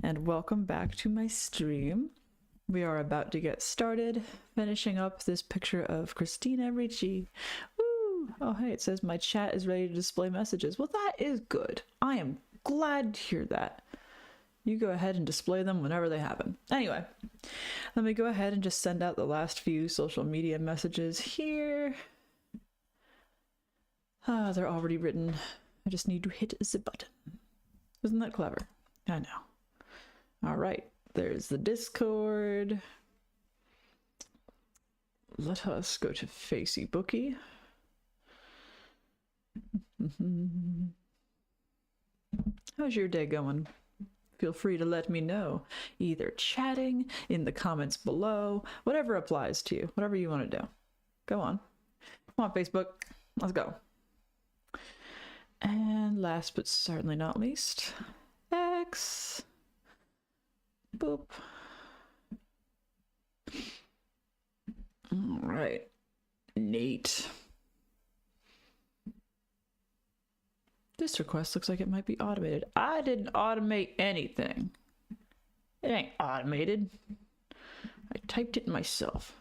and welcome back to my stream. We are about to get started, finishing up this picture of Christina Ricci. Woo! Oh hey, it says my chat is ready to display messages. Well, that is good. I am glad to hear that. You go ahead and display them whenever they happen. Anyway, let me go ahead and just send out the last few social media messages here. Ah, they're already written. I just need to hit the button. Isn't that clever? I know. All right, there's the Discord. Let us go to Facebooky. How's your day going? Feel free to let me know, either chatting, in the comments below, whatever applies to you, whatever you want to do. Go on. Come on, Facebook. Let's go. And last but certainly not least, X. Boop. All right. Neat. This request looks like it might be automated. I didn't automate anything. It ain't automated. I typed it myself.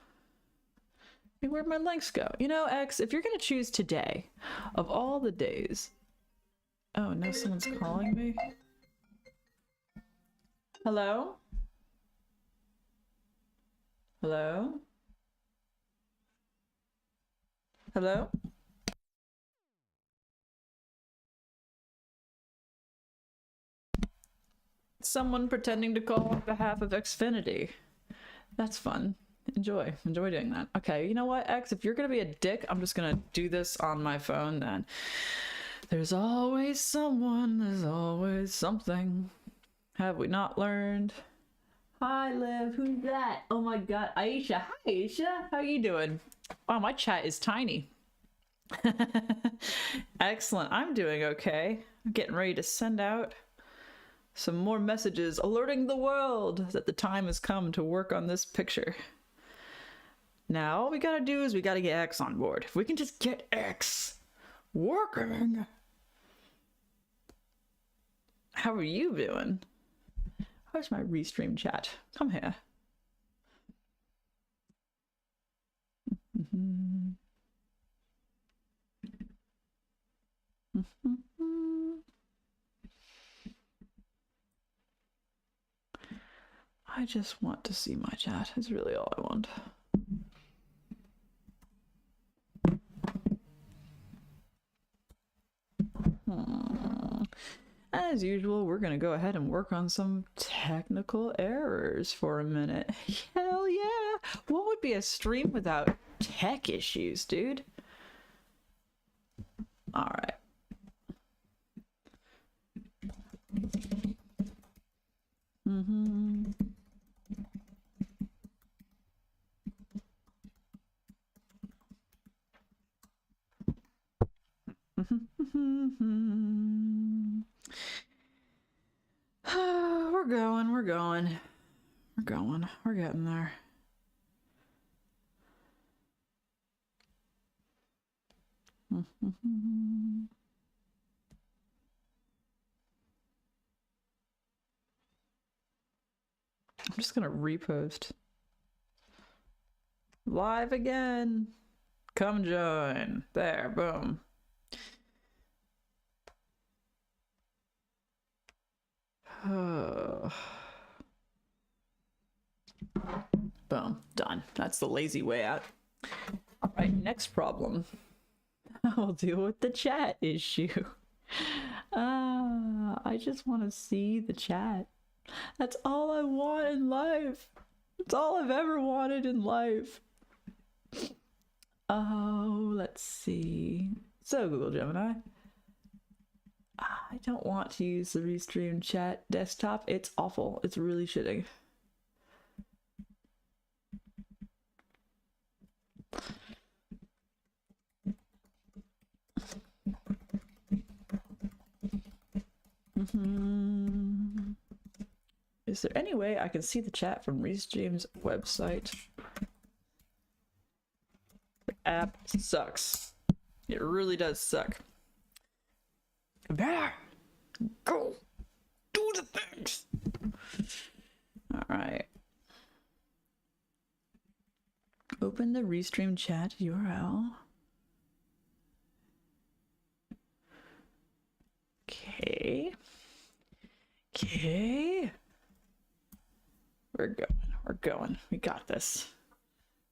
I mean, where'd my links go? You know, X, if you're gonna choose today, of all the days... Oh, no, someone's calling me. Hello? Hello? Hello? Someone pretending to call on behalf of Xfinity. That's fun. Enjoy doing that. Okay, you know what, X? If you're gonna be a dick, I'm just gonna do this on my phone then. There's always someone, there's always something. Have we not learned? Hi, Liv. Who's that? Oh my god, Aisha. Hi, Aisha. How you doing? Wow, my chat is tiny. Excellent. I'm doing okay. I'm getting ready to send out some more messages alerting the world that the time has come to work on this picture. Now, all we gotta do is we gotta get X on board. If we can just get X working. How are you doing? How's my restream chat? Come here. I just want to see my chat. Is really all I want. As usual, we're gonna go ahead and work on some technical errors for a minute. Hell yeah! What would be a stream without tech issues, dude? Alright. We're getting there. I'm just gonna repost. Live again. Come join. There, boom. Boom, done. That's the lazy way out. All right, next problem. I'll deal with the chat issue. I just want to see the chat. That's all I want in life. That's all I've ever wanted in life. Oh, let's see. So, Google Gemini. I don't want to use the Restream chat desktop. It's awful. It's really shitty. Is there any way I can see the chat from Restream's website? The app sucks. It really does suck. Better go do the things. open the Restream chat URL. Okay. Okay. We're going. We're going. We got this.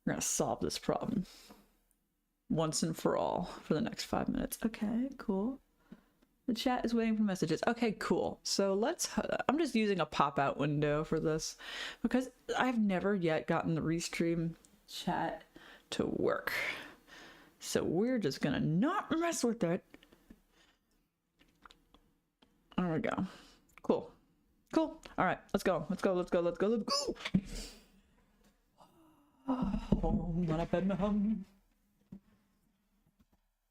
We're gonna solve this problem once and for all for the next 5 minutes. Okay, cool. The chat is waiting for messages. Okay, cool. So let's, I'm just using a pop-out window for this because I've never yet gotten the Restream chat to work. So we're just gonna not mess with it. There we go. Cool. Cool. All right, let's go. Let's go. Let's go. Let's go. Let's go.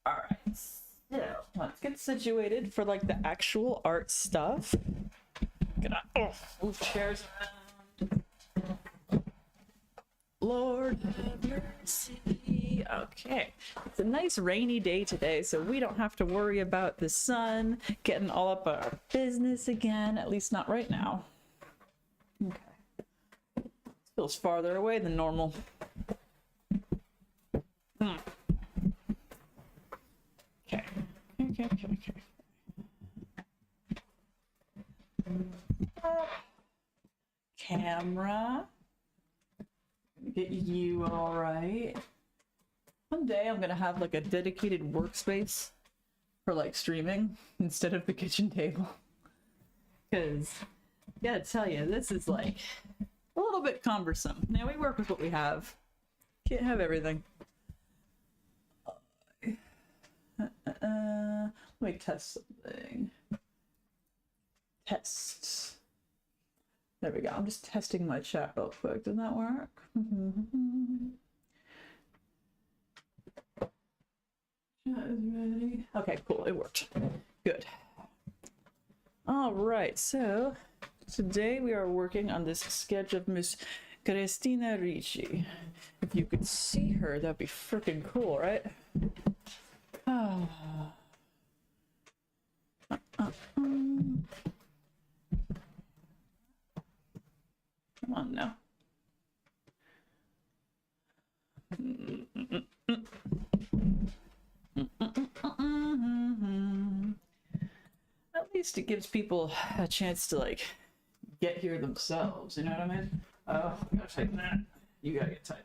All right. So let's get situated for like the actual art stuff. Gonna move chairs around. Lord have mercy. Okay, it's a nice rainy day today, so we don't have to worry about the sun getting all up our business again, at least not right now. Okay. This feels farther away than normal. Okay. Okay. Camera. Get you all right. One day I'm gonna have like a dedicated workspace for like streaming instead of the kitchen table. Because I gotta tell you, this is like a little bit cumbersome. Now we work with what we have. Can't have everything. Let me test something. Test. There we go. I'm just testing my chat real quick. Did that work? Chat is ready. Okay, cool. It worked. Good. All right. So today we are working on this sketch of Miss Christina Ricci. If you could see her, that'd be freaking cool, right? Oh. Come on now. At least it gives people a chance to like get here themselves, you know what I mean? Oh, I gotta tighten that. You gotta get tight.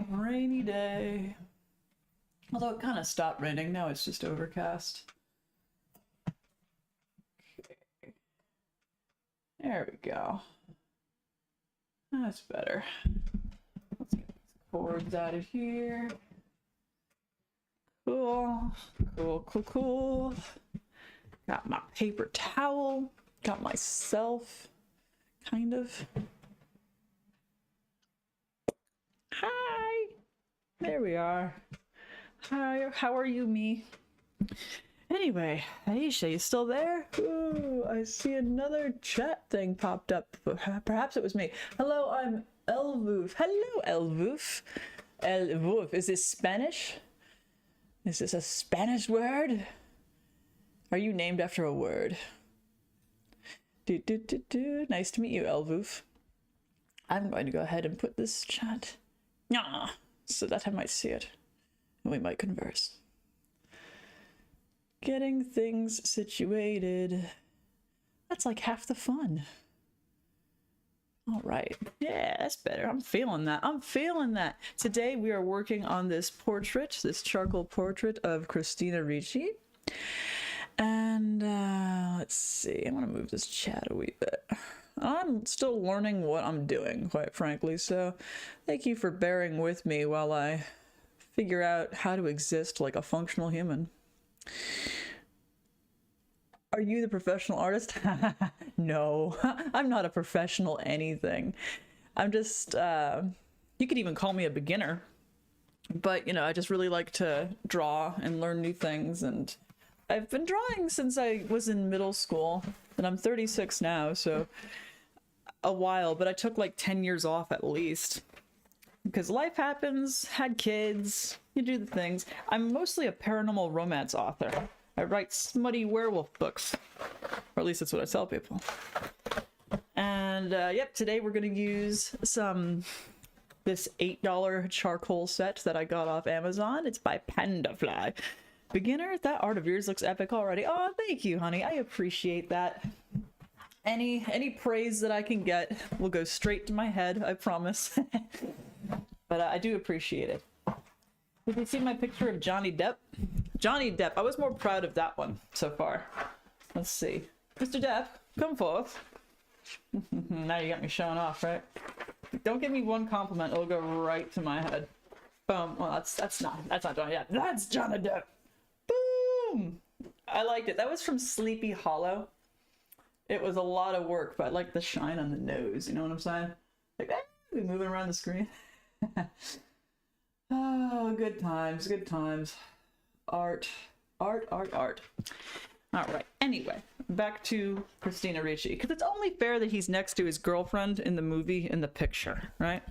Rainy day. Although it kind of stopped raining, now it's just overcast. Okay. There we go. That's better. Let's get these cords out of here. Cool. Cool. Got my paper towel. Got myself, kind of. Hi! There we are. Hi, how are you, me? Anyway, Aisha, you still there? Ooh, I see another chat thing popped up. Perhaps it was me. Hello, I'm Elvoof. Hello, Elvoof. Elvoof, is this Spanish? Is this a Spanish word? Are you named after a word? Nice to meet you, Elvoof. I'm going to go ahead and put this chat so that I might see it and we might converse. Getting things situated. That's like half the fun. All right. Yeah, that's better. I'm feeling that. I'm feeling that. Today we are working on this portrait, this charcoal portrait of Christina Ricci. And let's see. I'm going to move this chat a wee bit. I'm still learning what I'm doing, quite frankly, so thank you for bearing with me while I figure out how to exist like a functional human. Are you the professional artist? No, I'm not a professional anything. I'm just, you could even call me a beginner, but you know, I just really like to draw and learn new things, and I've been drawing since I was in middle school, and I'm 36 now, so a while, but I took like 10 years off at least because life happens, had kids, you do the things. I'm mostly a paranormal romance author. I write smutty werewolf books, or at least that's what I tell people. And yep, today we're gonna use this $8 charcoal set that I got off Amazon. It's by Pandafly. Beginner, that art of yours looks epic already. Oh, thank you, honey. I appreciate that. Any praise that I can get will go straight to my head, I promise. But I do appreciate it. Did you see my picture of Johnny Depp? Johnny Depp. I was more proud of that one so far. Let's see. Mr. Depp, come forth. Now you got me showing off, right? Don't give me one compliment, it'll go right to my head. Boom. Well, that's not Johnny Depp. That's Johnny Depp. Boom. I liked it. That was from Sleepy Hollow. It was a lot of work, but I like the shine on the nose. You know what I'm saying? Like, we moving around the screen. Oh, good times, good times. Art. All right. Anyway, back to Christina Ricci, because it's only fair that he's next to his girlfriend in the movie in the picture, right?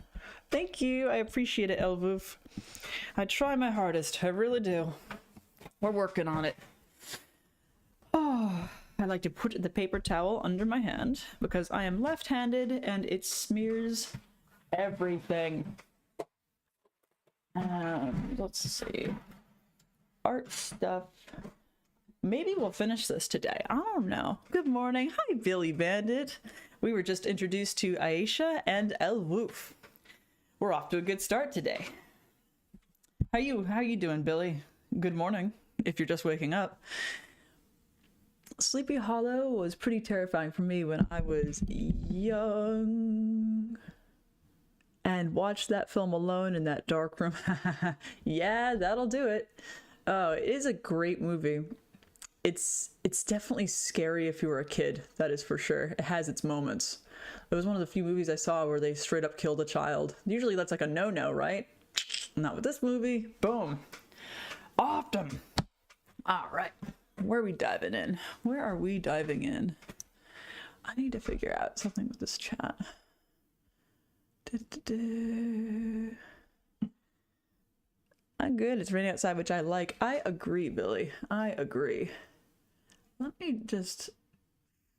Thank you. I appreciate it, Elvoof. I try my hardest. I really do. We're working on it. Oh, I like to put the paper towel under my hand because I am left-handed and it smears everything. Let's see. Art stuff. Maybe we'll finish this today. I don't know. Good morning. Hi, Billy Bandit. We were just introduced to Aisha and Elwoof. We're off to a good start today. How you doing, Billy? Good morning, if you're just waking up. Sleepy Hollow was pretty terrifying for me when I was young. And watched that film alone in that dark room. Yeah, that'll do it. Oh, it is a great movie. It's definitely scary if you were a kid, that is for sure. It has its moments. It was one of the few movies I saw where they straight up killed a child. Usually that's like a no-no, right? Not with this movie. Boom. Often. All right. Where are we diving in? Where are we diving in? I need to figure out something with this chat. I'm good. It's raining outside, which I like. I agree, Billy. I agree. Let me just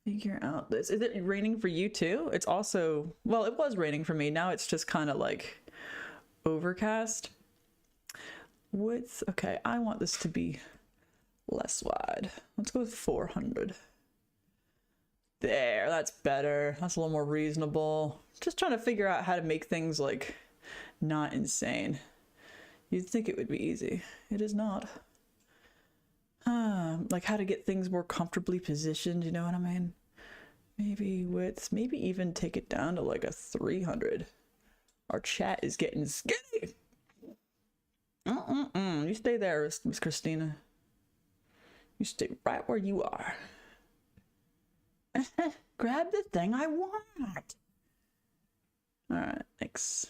figure out this. Is it raining for you too? It's also, well, it was raining for me. Now it's just kind of like overcast. Width. Okay, I want this to be less wide. Let's go with 400. There, that's better. That's a little more reasonable. Just trying to figure out how to make things like not insane. You'd think it would be easy. It is not. Like how to get things more comfortably positioned, you know what I mean? Maybe width, maybe even take it down to like a 300. Our chat is getting skinny. You stay there, Miss Christina. You stay right where you are. Grab the thing I want. All right, thanks.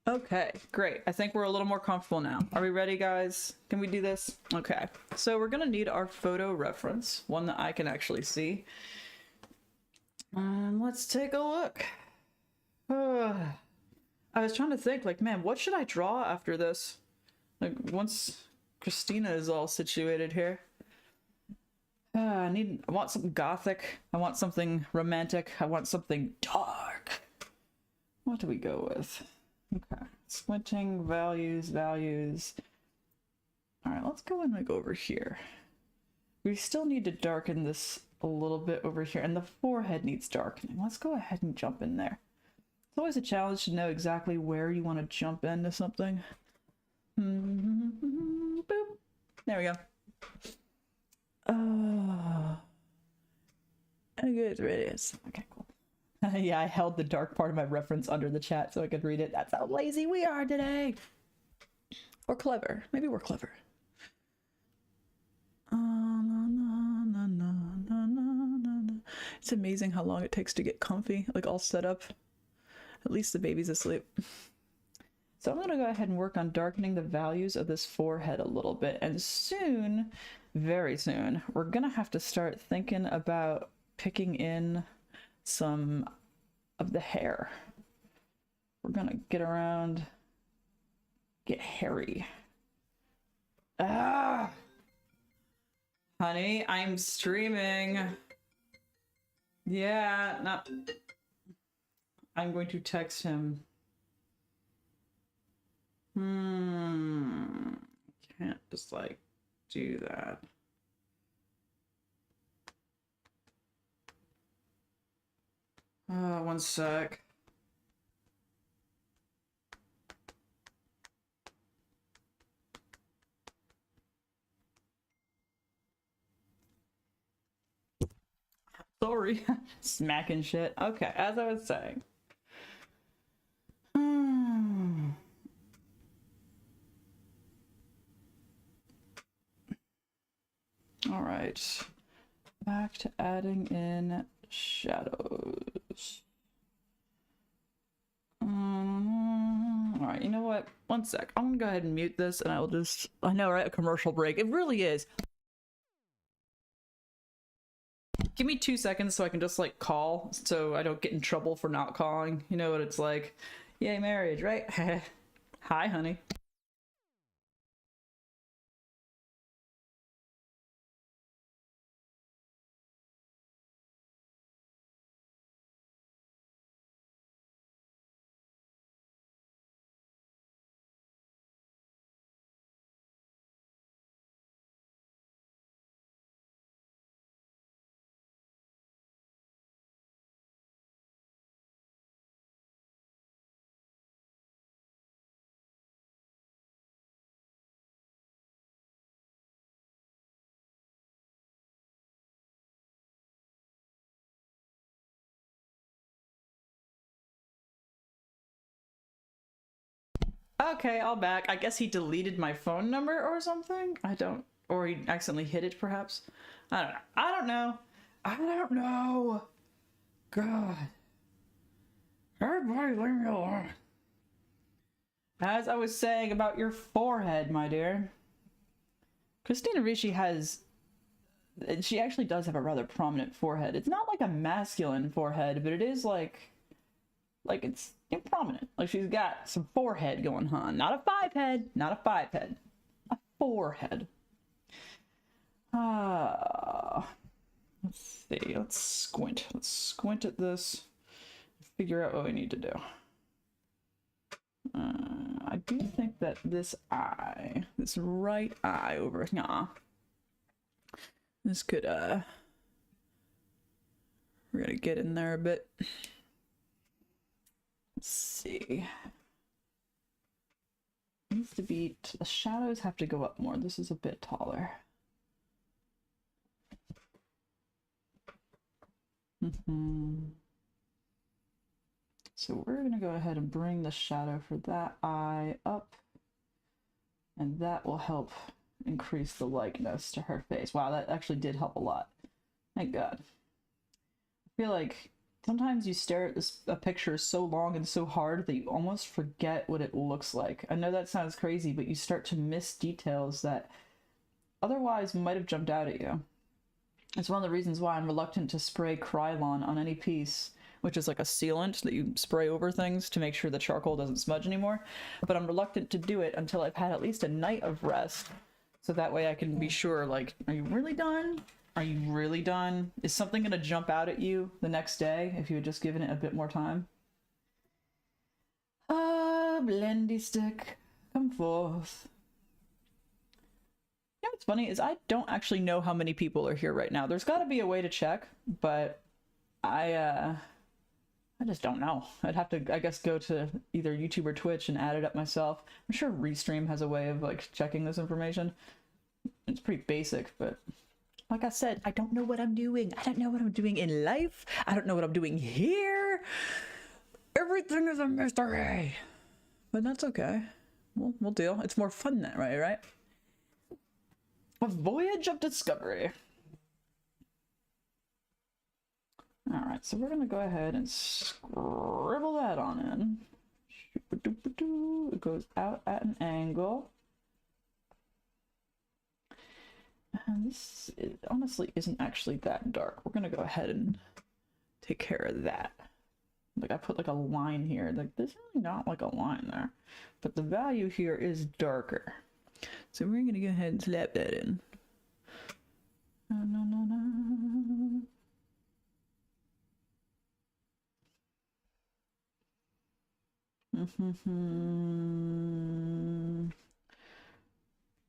Okay, great. I think we're a little more comfortable now. Are we ready, guys? Can we do this? Okay, so we're gonna need our photo reference, one that I can actually see. Let's take a look. I was trying to think, like, man, what should I draw after this? Like, once Christina is all situated here. I want something gothic. I want something romantic. I want something dark. What do we go with? Okay. Squinting, values. All right, let's go and like over here. We still need to darken this a little bit over here, and the forehead needs darkening. Let's go ahead and jump in there. It's always a challenge to know exactly where you want to jump into something. Boop. There we go. Good radius. Okay, cool. Yeah, I held the dark part of my reference under the chat so I could read it. That's how lazy we are today. Or clever. Maybe we're clever. It's amazing how long it takes to get comfy, like all set up. At least the baby's asleep. So I'm gonna go ahead and work on darkening the values of this forehead a little bit. And soon, very soon, we're gonna have to start thinking about picking in some of the hair. We're gonna get hairy. Ah! Honey, I'm streaming. Yeah, no. I'm going to text him. Can't just like do that. One sec. Sorry. Smacking shit. Okay, as I was saying. All right. Back to adding in shadows. All right, you know what? One sec. I'm gonna go ahead and mute this and I'll just, I know, right? A commercial break. It really is. Give me 2 seconds so I can just like call so I don't get in trouble for not calling. You know what it's like. Yay, marriage, right? Hi, honey. Okay, I'll back. I guess he deleted my phone number or something? I don't... Or he accidentally hit it, perhaps? I don't know. I don't know. I don't know. God. Everybody leave me alone. As I was saying about your forehead, my dear. Christina Ricci has... She actually does have a rather prominent forehead. It's not like a masculine forehead, but it is like it's prominent. Like she's got some forehead going on. Not a five head, not a five head. A forehead. Let's see. Let's squint. Let's squint at this. Figure out what we need to do. I do think that this eye, this right eye over here, this could, we're gonna get in there a bit. Let's see. Needs to be, the shadows have to go up more. This is a bit taller. So we're gonna go ahead and bring the shadow for that eye up, and that will help increase the likeness to her face. Wow, that actually did help a lot. Thank God. I feel like sometimes you stare at a picture so long and so hard that you almost forget what it looks like. I know that sounds crazy, but you start to miss details that otherwise might have jumped out at you. It's one of the reasons why I'm reluctant to spray Krylon on any piece, which is like a sealant that you spray over things to make sure the charcoal doesn't smudge anymore. But I'm reluctant to do it until I've had at least a night of rest. So that way I can be sure, like, are you really done? Are you really done? Is something gonna jump out at you the next day if you had just given it a bit more time? Blendy stick, come forth. You know what's funny is I don't actually know how many people are here right now. There's gotta be a way to check, but I just don't know. I'd have to, I guess, go to either YouTube or Twitch and add it up myself. I'm sure Restream has a way of, like, checking this information. It's pretty basic, but like I said, I don't know what I'm doing. I don't know what I'm doing in life. I don't know what I'm doing here. Everything is a mystery. But that's okay. We'll deal. It's more fun that way, right? A voyage of discovery. Alright, so we're gonna go ahead and scribble that on in. It goes out at an angle. And this honestly isn't actually that dark. We're gonna go ahead and take care of that. Like I put like a line here. Like there's really not like a line there. But the value here is darker. So we're gonna go ahead and slap that in. No, no, no, no.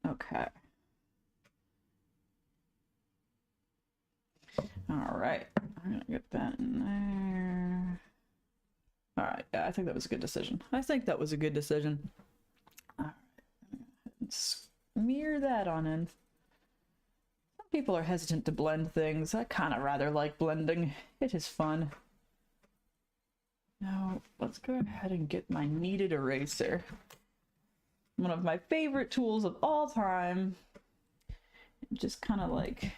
Okay. All right. I'm gonna get that in there. All right. Yeah, I think that was a good decision. All right. Smear that on in. Some people are hesitant to blend things. I kind of rather like blending. It is fun. Now, let's go ahead and get my kneaded eraser. One of my favorite tools of all time. Just kind of like,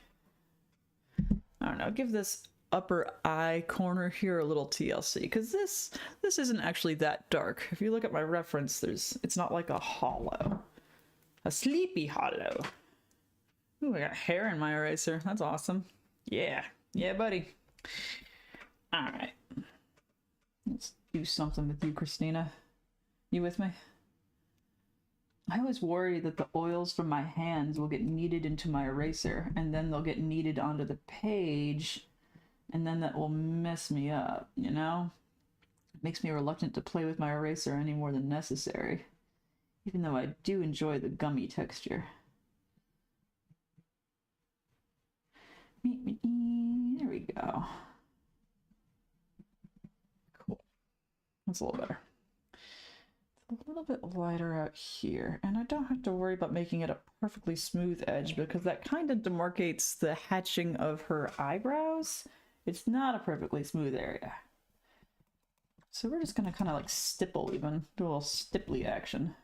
I don't know, give this upper eye corner here a little TLC, because this isn't actually that dark. If you look at my reference, it's not like a hollow. A sleepy hollow. Ooh, I got hair in my eraser. That's awesome. Yeah. Yeah, buddy. All right. Let's do something with you, Christina. You with me? I always worry that the oils from my hands will get kneaded into my eraser, and then they'll get kneaded onto the page, and then that will mess me up, you know? It makes me reluctant to play with my eraser any more than necessary, even though I do enjoy the gummy texture. There we go. Cool. That's a little better. It's a little bit lighter out here, and I don't have to worry about making it a perfectly smooth edge because that kind of demarcates the hatching of her eyebrows. It's not a perfectly smooth area. So we're just gonna kind of like stipple, even do a little stipply action.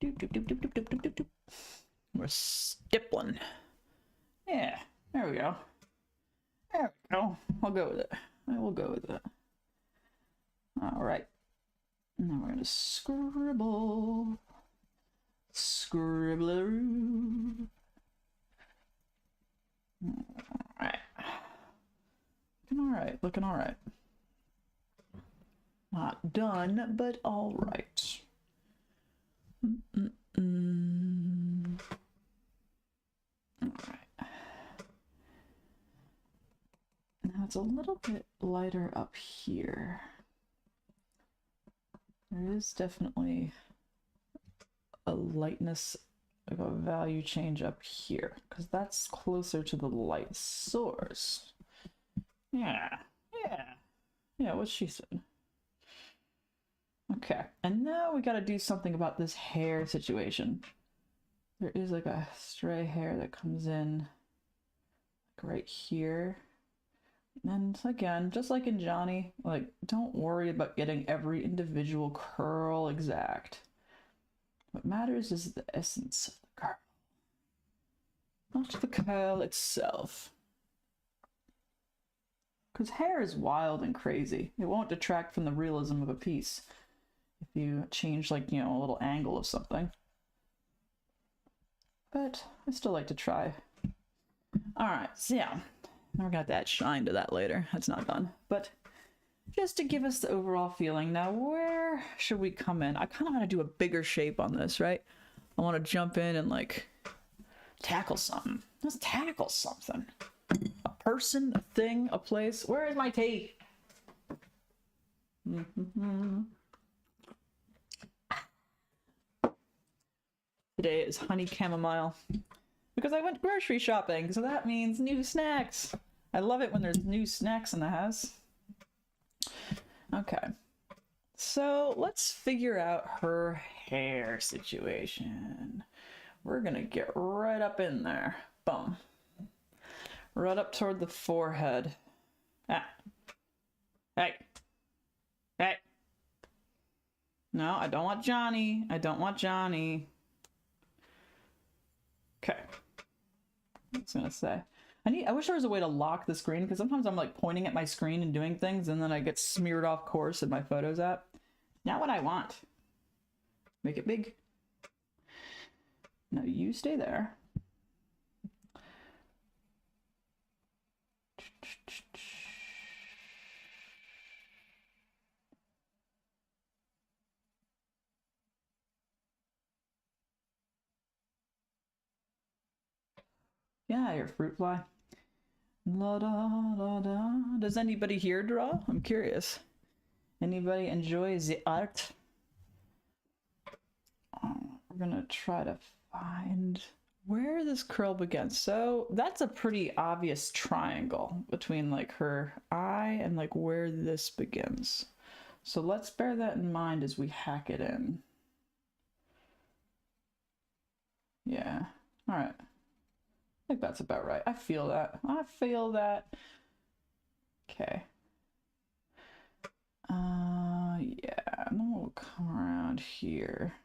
Doop, doop, doop, doop, doop, doop, doop, doop. We're stippling. Yeah, there we go. There we go. I'll go with it. I will go with it. All right. Now we're gonna scribble. Scribbleroo. All right. Looking all right. Looking all right. Not done, but all right. All right. Now it's a little bit lighter up here. There is definitely a lightness of a value change up here, because that's closer to the light source. Yeah, what she said. Okay, and now we gotta do something about this hair situation. There is like a stray hair that comes in like right here. And again, just like in Johnny, like, don't worry about getting every individual curl exact. What matters is the essence of the curl, not the curl itself. Because hair is wild and crazy. It won't detract from the realism of a piece if you change, like, you know, a little angle of something. But I still like to try. All right, so yeah. We're gonna have to add shine to that later. That's not done. But just to give us the overall feeling, now where should we come in? I kind of want to do a bigger shape on this, right? I want to jump in and like tackle something. Let's tackle something. A person, a thing, a place. Where is my tea? Today is honey chamomile. Because I went grocery shopping, so that means new snacks. I love it when there's new snacks in the house. Okay. So let's figure out her hair situation. We're gonna get right up in there. Boom. Right up toward the forehead. Ah. Hey. Hey. No, I don't want Johnny. I don't want Johnny. Okay. I was gonna say, I wish there was a way to lock the screen, because sometimes I'm like pointing at my screen and doing things and then I get smeared off course in my Photos app. Not what I want. Make it big. No, you stay there. Yeah, your fruit fly. La da da da. Does anybody here draw? I'm curious. Anybody enjoy the art? We're gonna try to find where this curl begins. So that's a pretty obvious triangle between like her eye and like where this begins. So let's bear that in mind as we hack it in. Yeah, all right. I think that's about right. I feel that. I feel that. Okay. Yeah, and then we'll come around here.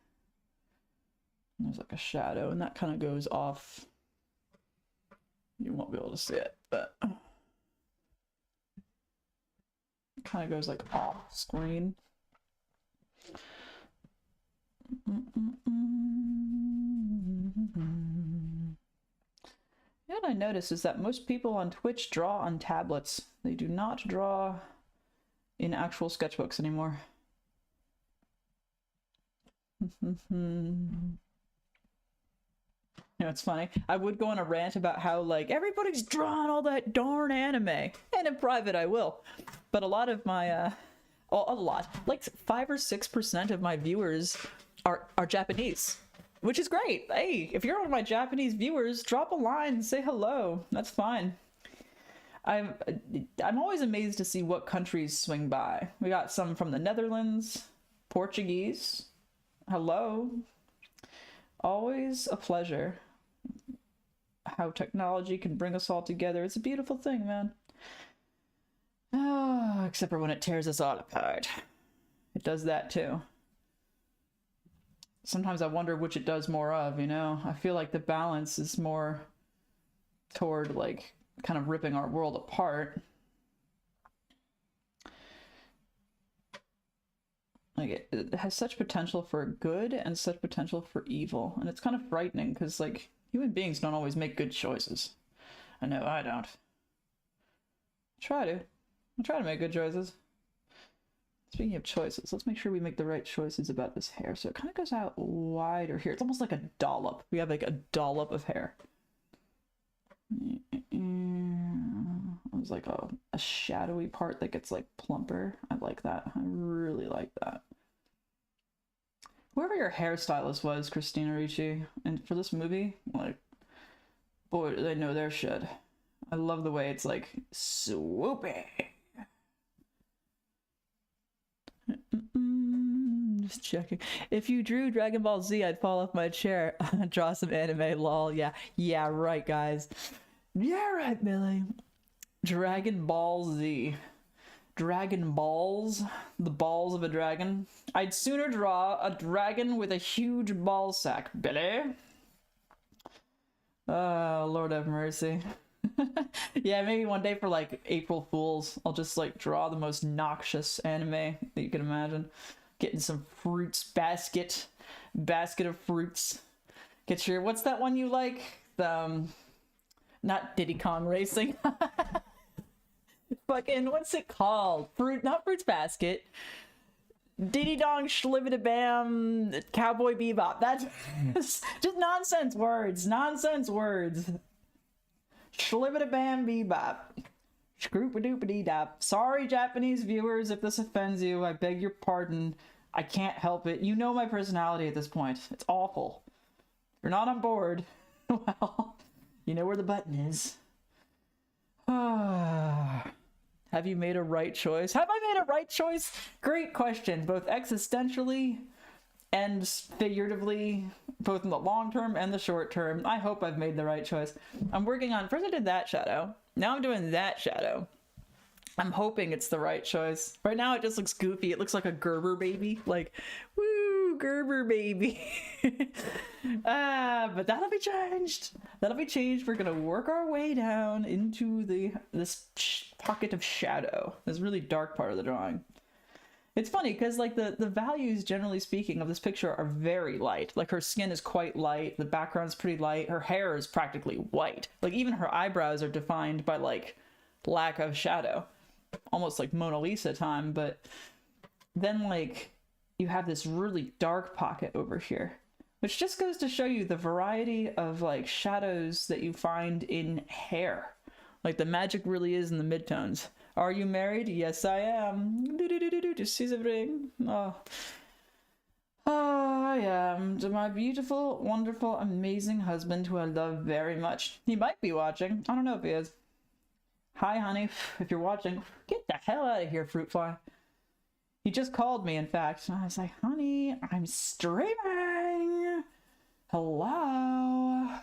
There's like a shadow, and that kind of goes off. You won't be able to see it, but it kind of goes like off screen. What I noticed is that most people on Twitch draw on tablets. They do not draw in actual sketchbooks anymore. You know, it's funny. I would go on a rant about how, like, everybody's drawing all that darn anime. And in private, I will. But a lot of my, like 5 or 6% of my viewers are Japanese. Which is great. Hey, if you're one of my Japanese viewers, drop a line and say hello. That's fine. I'm always amazed to see what countries swing by. We got some from the Netherlands, Portuguese. Hello. Always a pleasure. How technology can bring us all together. It's a beautiful thing, man. Oh, except for when it tears us all apart. It does that too. Sometimes I wonder which it does more of, you know? I feel like the balance is more toward, like, kind of ripping our world apart. Like, it has such potential for good and such potential for evil. And it's kind of frightening because, like, human beings don't always make good choices. I know I don't. I try to make good choices. Speaking of choices, let's make sure we make the right choices about this hair. So it kind of goes out wider here. It's almost like a dollop. We have like a dollop of hair. There's like a shadowy part that gets like plumper. I like that. I really like that. Whoever your hairstylist was, Christina Ricci, and for this movie, like, boy, do they know their shit. I love the way it's like swoopy. Just checking. If you drew Dragon Ball Z, I'd fall off my chair. Draw some anime, lol. Yeah, right, guys. Yeah, right, Billy. Dragon Ball Z. Dragon balls. The balls of a dragon. I'd sooner draw a dragon with a huge ball sack, Billy. Oh, Lord have mercy. Yeah, maybe one day for like April Fools, I'll just like draw the most noxious anime that you can imagine. Getting some fruits, basket of fruits. Get your, what's that one you like? Not Diddy Kong Racing. Fucking, what's it called? Not Fruits Basket. Diddy Dong Shlivida Bam Cowboy Bebop. That's just nonsense words. Shlivida Bam Bebop. Scroopadoopity dap. Sorry, Japanese viewers, if this offends you. I beg your pardon. I can't help it. You know my personality at this point. It's awful. If you're not on board, well, you know where the button is. Have you made a right choice? Have I made a right choice? Great question, both existentially and figuratively, both in the long term and the short term. I hope I've made the right choice. I'm working on, first I did that shadow. Now I'm doing that shadow. I'm hoping it's the right choice. Right now it just looks goofy. It looks like a Gerber baby. Like, woo, Gerber baby. But that'll be changed. That'll be changed. We're gonna work our way down into this pocket of shadow. This really dark part of the drawing. It's funny because like the values, generally speaking, of this picture are very light. Like her skin is quite light. The background's pretty light. Her hair is practically white. Like even her eyebrows are defined by like lack of shadow. Almost like Mona Lisa time. But then like you have this really dark pocket over here Which just goes to show you the variety of like shadows that you find in hair. Like the magic really is in the midtones. Are you married? Yes, I am. She's a ring. Oh. Oh, I am to my beautiful, wonderful, amazing husband who I love very much. He might be watching. I don't know if he is. Hi, honey. If you're watching, get the hell out of here, fruit fly. He just called me, in fact, and I was like, honey, I'm streaming. Hello. I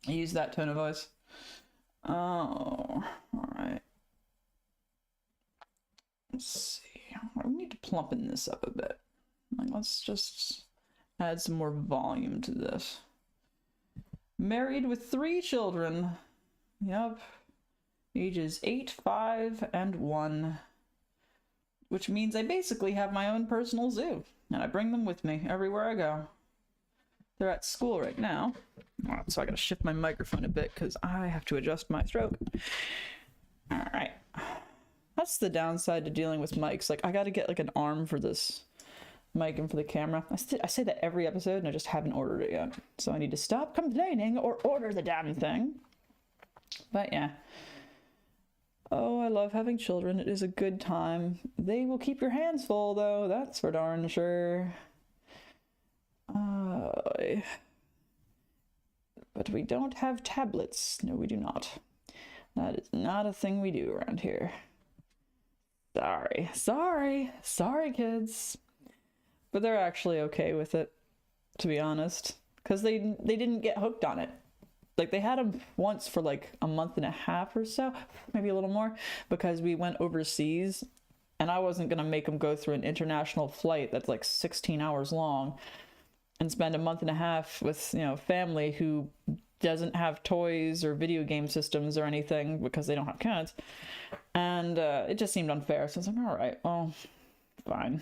use that tone of voice. Oh, all right. Let's see. We need to plumpen this up a bit. Like, let's just add some more volume to this. Married with 3 children. Yep. Ages 8, 5, and 1. Which means I basically have my own personal zoo. And I bring them with me everywhere I go. They're at school right now. So I gotta shift my microphone a bit because I have to adjust my throat. Alright. That's the downside to dealing with mics. Like, I gotta get like an arm for this mic and for the camera. I say that every episode and I just haven't ordered it yet. So I need to stop complaining or order the damn thing. But yeah. Oh, I love having children. It is a good time. They will keep your hands full though. That's for darn sure. But we don't have tablets. No, we do not. That is not a thing we do around here. Sorry, kids. But they're actually okay with it, to be honest, because they didn't get hooked on it. Like, they had them once for like a month and a half or so, maybe a little more, because we went overseas, and I wasn't gonna make them go through an international flight that's like 16 hours long and spend a month and a half with, you know, family who doesn't have toys or video game systems or anything because they don't have kids. And it just seemed unfair. So I was like, all right, well, fine.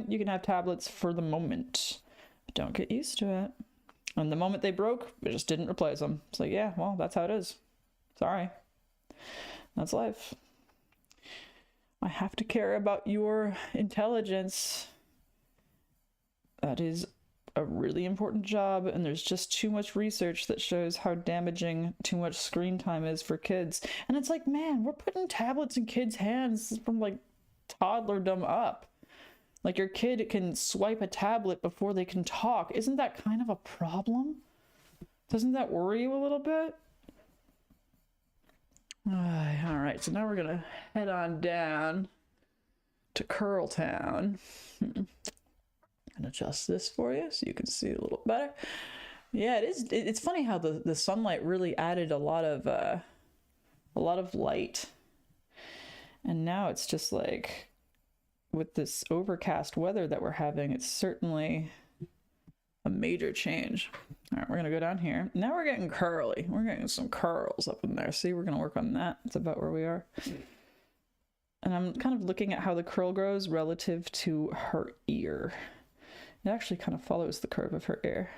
You can have tablets for the moment. But don't get used to it. And the moment they broke, we just didn't replace them. It's like, yeah, well, that's how it is. Sorry. That's life. I have to care about your intelligence. That is a really important job, and there's just too much research that shows how damaging too much screen time is for kids. And it's like, man, we're putting tablets in kids' hands from like toddlerdom up. Like, your kid can swipe a tablet before they can talk. Isn't that kind of a problem? Doesn't that worry you a little bit? All right, so now we're gonna head on down to Curltown. And adjust this for you so you can see a little better. Yeah, it is. It's funny how the sunlight really added a lot of light, and now it's just like, with this overcast weather that we're having, it's certainly a major change. All right, we're gonna go down here. Now we're getting curly. We're getting some curls up in there. See, we're gonna work on that. That's about where we are. And I'm kind of looking at how the curl grows relative to her ear. It actually kind of follows the curve of her ear.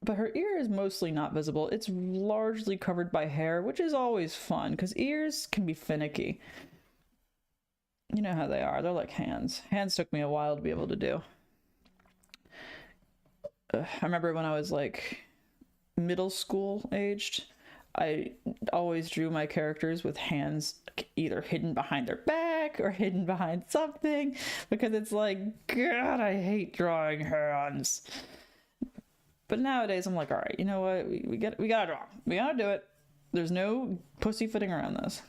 But her ear is mostly not visible. It's largely covered by hair, which is always fun, because ears can be finicky. You know how they are. They're like hands. Hands took me a while to be able to do. I remember when I was like middle school aged, I always drew my characters with hands either hidden behind their back or hidden behind something, because it's like, God, I hate drawing hands. But nowadays I'm like, all right, you know what? We gotta draw. We gotta do it. There's no pussyfooting around this.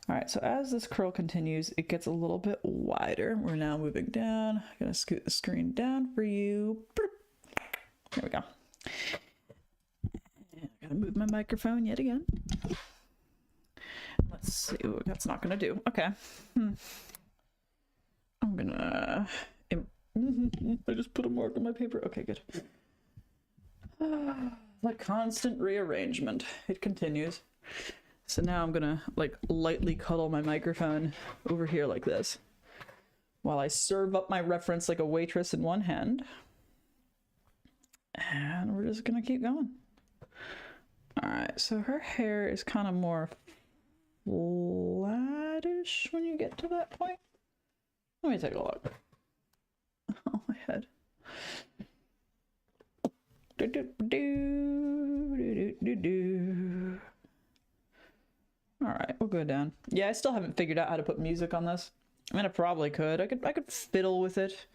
All right, so as this curl continues, it gets a little bit wider. We're now moving down. I'm gonna scoot the screen down for you. There we go. And I gotta move my microphone yet again. Let's see what that's not gonna do. Okay. I'm gonna... I just put a mark on my paper. Okay, good. The constant rearrangement. It continues. So now I'm gonna like lightly cuddle my microphone over here like this while I serve up my reference like a waitress in one hand. And we're just gonna keep going. All right, so her hair is kind of more flattish when you get to that point. Let me take a look. Oh, my head. All right, we'll go down. Yeah, I still haven't figured out how to put music on this. I mean, I probably could. I could fiddle with it,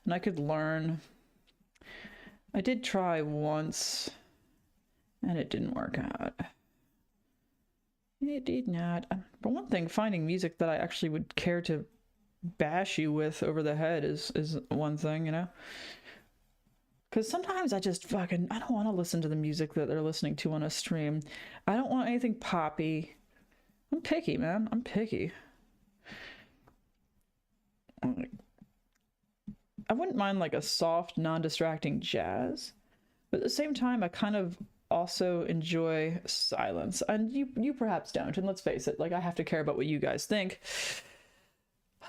and I could learn. I did try once, and it didn't work out. It did not. For one thing, finding music that I actually would care to bash you with over the head is one thing, you know? Because sometimes I just fucking, I don't want to listen to the music that they're listening to on a stream. I don't want anything poppy. I'm picky, man. I'm picky. I wouldn't mind like a soft, non-distracting jazz, but at the same time, I kind of also enjoy silence, and you perhaps don't. And let's face it, like I have to care about what you guys think.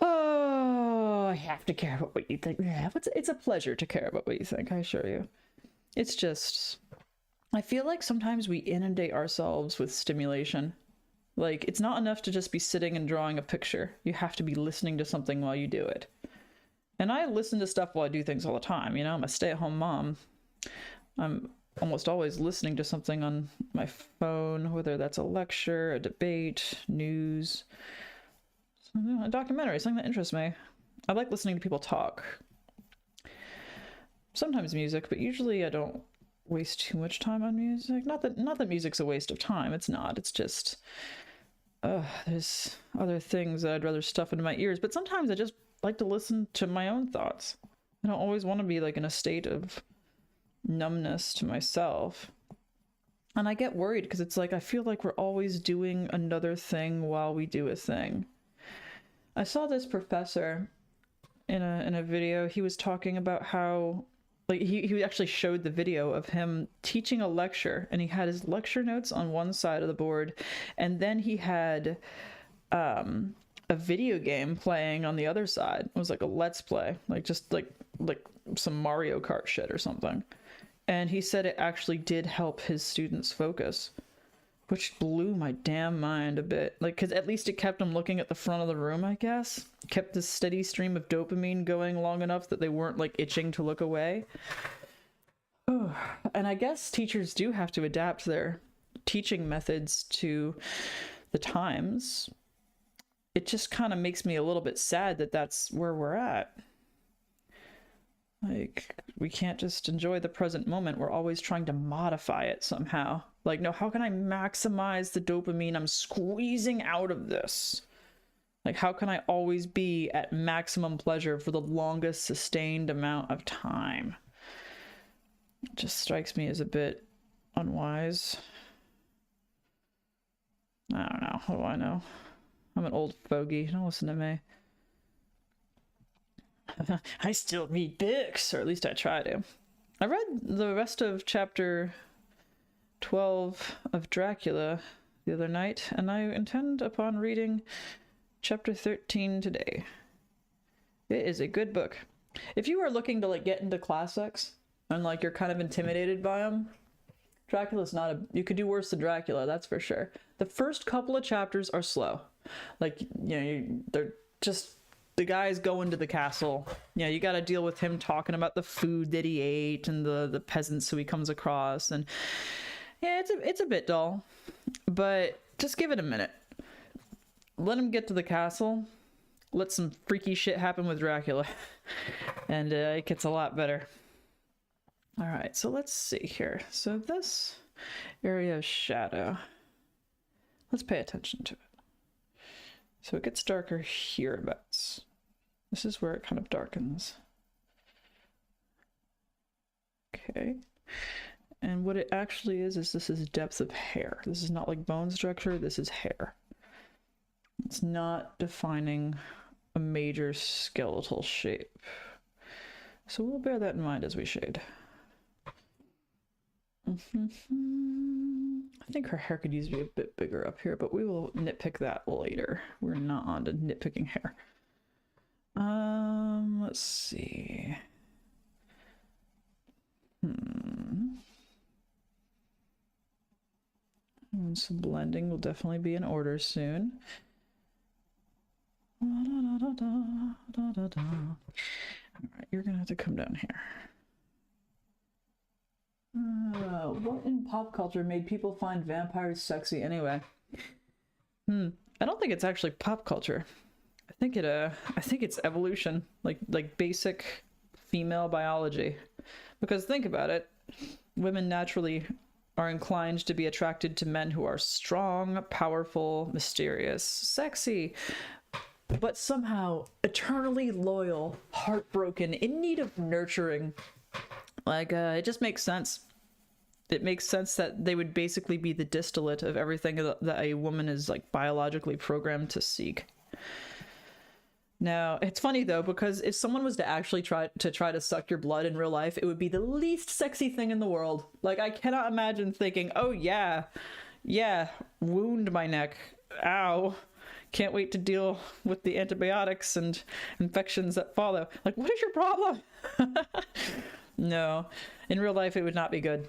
Oh, I have to care about what you think. Yeah, it's a pleasure to care about what you think, I assure you. It's just, I feel like sometimes we inundate ourselves with stimulation. Like, it's not enough to just be sitting and drawing a picture. You have to be listening to something while you do it. And I listen to stuff while I do things all the time, you know? I'm a stay-at-home mom. I'm almost always listening to something on my phone, whether that's a lecture, a debate, news, a documentary, something that interests me. I like listening to people talk. Sometimes music, but usually I don't waste too much time on music. Not that music's a waste of time. It's not. It's just there's other things that I'd rather stuff into my ears. But sometimes I just like to listen to my own thoughts. I don't always want to be like in a state of numbness to myself. And I get worried because it's like I feel like we're always doing another thing while we do a thing. I saw this professor in a video. He was talking about how, like, he actually showed the video of him teaching a lecture, and he had his lecture notes on one side of the board, and then he had a video game playing on the other side. It was like a let's play, like just like some Mario Kart shit or something. And he said it actually did help his students focus, which blew my damn mind a bit. Like, because at least it kept them looking at the front of the room, I guess. Kept this steady stream of dopamine going long enough that they weren't, like, itching to look away. And I guess teachers do have to adapt their teaching methods to the times. It just kind of makes me a little bit sad that that's where we're at. Like, we can't just enjoy the present moment. We're always trying to modify it somehow. Like, no, how can I maximize the dopamine I'm squeezing out of this? Like, how can I always be at maximum pleasure for the longest sustained amount of time? It just strikes me as a bit unwise. I don't know. What do I know? I'm an old fogey. Don't listen to me. I still read books, or at least I try to. I read the rest of chapter 12 of Dracula the other night, and I intend upon reading chapter 13 today. It is a good book. If you are looking to like get into classics and like you're kind of intimidated by them, Dracula's not a... You could do worse than Dracula, that's for sure. The first couple of chapters are slow. Like, you know, they're just... The guy's going to the castle. Yeah, you got to deal with him talking about the food that he ate and the peasants who he comes across. And yeah, it's a bit dull, but just give it a minute. Let him get to the castle. Let some freaky shit happen with Dracula. And it gets a lot better. All right, so let's see here. So this area of shadow, let's pay attention to it. So it gets darker hereabouts. This is where it kind of darkens. Okay. And what it actually is this is depth of hair. This is not like bone structure, this is hair. It's not defining a major skeletal shape. So we'll bear that in mind as we shade. I think her hair could use to be a bit bigger up here, but we will nitpick that later. We're not on to nitpicking hair. Let's see. And some blending will definitely be in order soon. Alright, you're gonna have to come down here. What in pop culture made people find vampires sexy anyway? I don't think it's actually pop culture. I think it's evolution, like basic female biology. Because think about it, women naturally are inclined to be attracted to men who are strong, powerful, mysterious, sexy, but somehow eternally loyal, heartbroken, in need of nurturing. It just makes sense. It makes sense that they would basically be the distillate of everything that a woman is like biologically programmed to seek. Now, it's funny though, because if someone was to actually try to suck your blood in real life, it would be the least sexy thing in the world. Like, I cannot imagine thinking, oh yeah, wound my neck, ow, can't wait to deal with the antibiotics and infections that follow. Like, what is your problem? No, in real life it would not be good.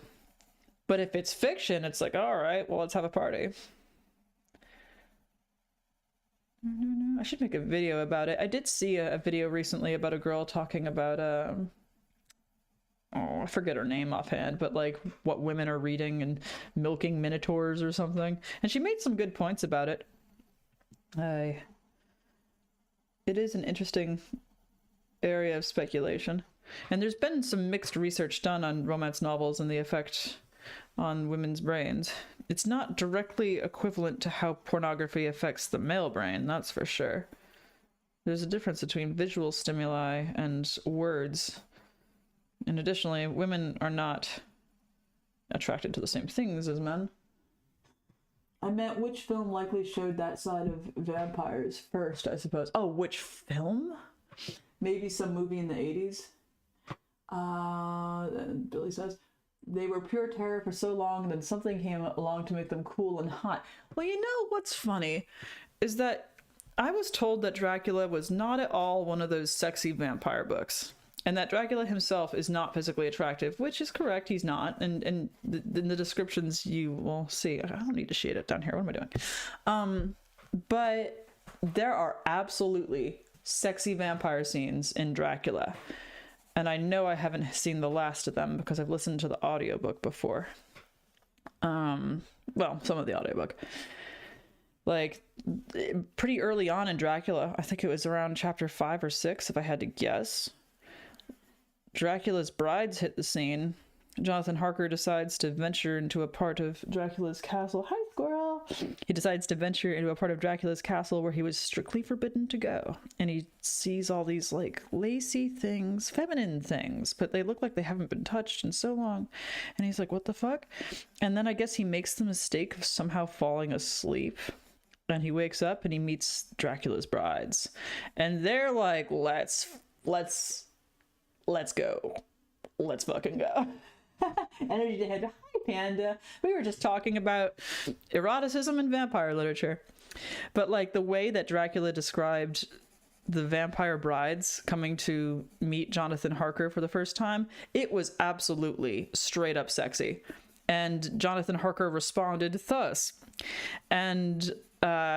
But if it's fiction, it's like, all right, well, let's have a party. I should make a video about it. I did see a video recently about a girl talking about, oh, I forget her name offhand, but like what women are reading and milking minotaurs or something. And she made some good points about it. It is an interesting area of speculation. And there's been some mixed research done on romance novels and the effect on women's brains. It's not directly equivalent to how pornography affects the male brain, that's for sure. There's a difference between visual stimuli and words. And additionally, women are not attracted to the same things as men. I meant which film likely showed that side of vampires first, I suppose. Oh, which film? Maybe some movie in the 80s? Billy says, they were pure terror for so long, and then something came along to make them cool and hot. Well, you know what's funny is that I was told that Dracula was not at all one of those sexy vampire books, and that Dracula himself is not physically attractive, which is correct, he's not. And in the descriptions you will see, I don't need to shade it down here. What am I doing? But there are absolutely sexy vampire scenes in Dracula. And I know I haven't seen the last of them because I've listened to the audiobook before. Well, some of the audiobook. Like, pretty early on in Dracula, I think it was around chapter 5 or 6, if I had to guess, Dracula's brides hit the scene. Jonathan Harker decides to venture into a part of Dracula's castle. Hi, squirrel! He decides to venture into a part of Dracula's castle where he was strictly forbidden to go. And he sees all these, like, lacy things, feminine things, but they look like they haven't been touched in so long. And he's like, what the fuck? And then I guess he makes the mistake of somehow falling asleep. And he wakes up and he meets Dracula's brides. And they're like, let's go. Let's fucking go. Energy to head. Hi, Panda. We were just talking about eroticism and vampire literature. But like the way that Dracula described the vampire brides coming to meet Jonathan Harker for the first time, it was absolutely straight up sexy. And Jonathan Harker responded thus. And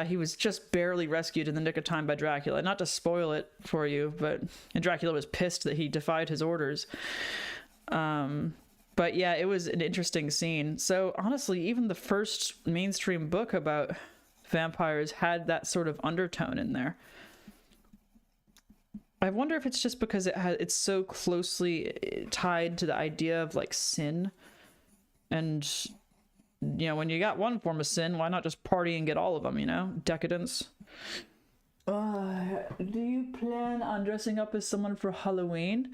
he was just barely rescued in the nick of time by Dracula. Not to spoil it for you, but and Dracula was pissed that he defied his orders. But yeah, it was an interesting scene. So honestly, even the first mainstream book about vampires had that sort of undertone in there. I wonder if it's just because it's so closely tied to the idea of like sin. And, you know, when you got one form of sin, why not just party and get all of them, you know? Decadence. Do you plan on dressing up as someone for Halloween?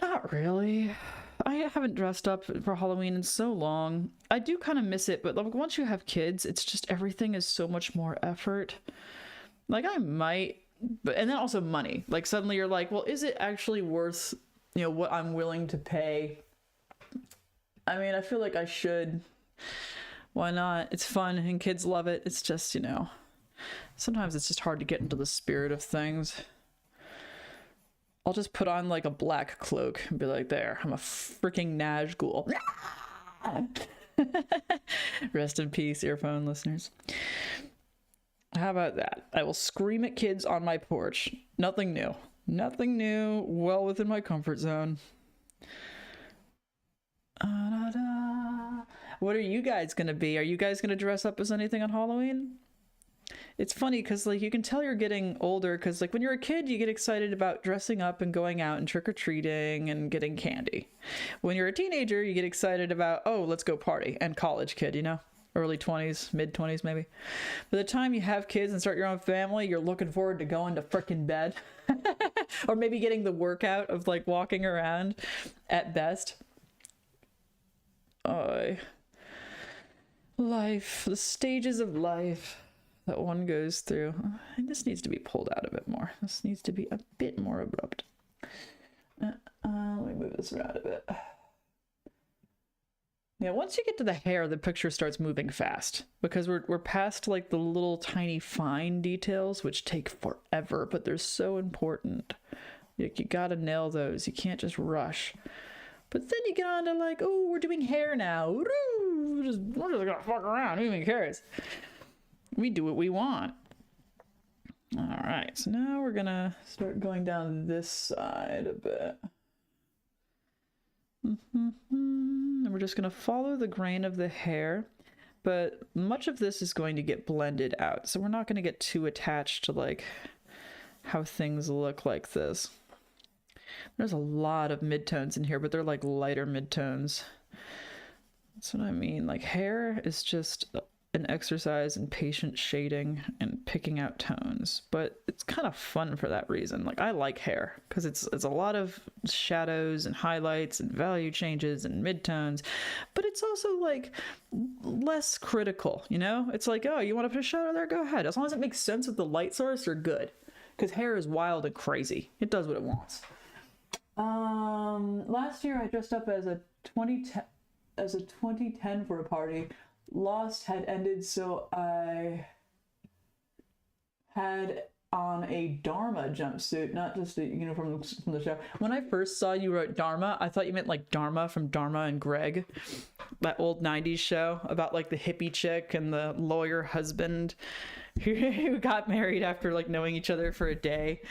Not really. I haven't dressed up for Halloween in so long. I do kind of miss it, but like once you have kids, it's just everything is so much more effort. Like I might, but and then also money. Like suddenly you're like, well, is it actually worth, you know, what I'm willing to pay? I mean, I feel like I should. Why not? It's fun and kids love it. It's just, you know, sometimes it's just hard to get into the spirit of things. I'll just put on like a black cloak and be like, there, I'm a freaking Nazgul. Rest in peace, earphone listeners. How about that? I will scream at kids on my porch. Nothing new. Nothing new. Well within my comfort zone. Da-da-da. What are you guys gonna be? Are you guys gonna dress up as anything on Halloween? It's funny because like you can tell you're getting older because like when you're a kid you get excited about dressing up and going out and trick-or-treating and getting candy. When you're a teenager you get excited about, oh, let's go party. And college kid, you know, early 20s, mid 20s maybe. By the time you have kids and start your own family, you're looking forward to going to frickin' bed. Or maybe getting the workout of like walking around at best. Life, the stages of life that one goes through. And this needs to be pulled out a bit more. This needs to be a bit more abrupt. Let me move this around a bit. Yeah, once you get to the hair, the picture starts moving fast because we're past like the little tiny fine details, which take forever, but they're so important. Like, you gotta nail those. You can't just rush. But then you get on to like, oh, we're doing hair now. We're just gonna fuck around. Who even cares? We do what we want. All right, so now we're gonna start going down this side a bit. And we're just gonna follow the grain of the hair, but much of this is going to get blended out. So we're not gonna get too attached to like how things look like this. There's a lot of midtones in here, but they're like lighter midtones. That's what I mean. Like hair is just an exercise in patient shading and picking out tones, but it's kind of fun for that reason. Like I like hair because it's a lot of shadows and highlights and value changes and midtones, but it's also like less critical, you know? It's like, oh, you want to put a shadow there? Go ahead. As long as it makes sense with the light source, you're good. Because hair is wild and crazy. It does what it wants. Last year I dressed up as a 2010 for a party. Lost had ended, so I had on a Dharma jumpsuit, not just a uniform from the show. When I first saw you wrote Dharma, I thought you meant like Dharma from Dharma and Greg, that old 90s show about like the hippie chick and the lawyer husband who got married after like knowing each other for a day.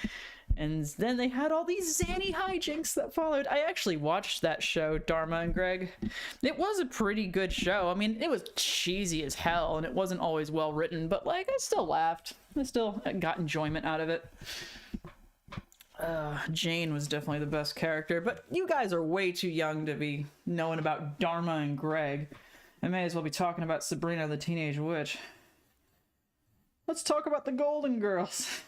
And then they had all these zany hijinks that followed. I actually watched that show, Dharma and Greg. It was a pretty good show. I mean, it was cheesy as hell, and it wasn't always well written, but like, I still laughed. I still got enjoyment out of it. Jane was definitely the best character, but you guys are way too young to be knowing about Dharma and Greg. I may as well be talking about Sabrina the Teenage Witch. Let's talk about the Golden Girls.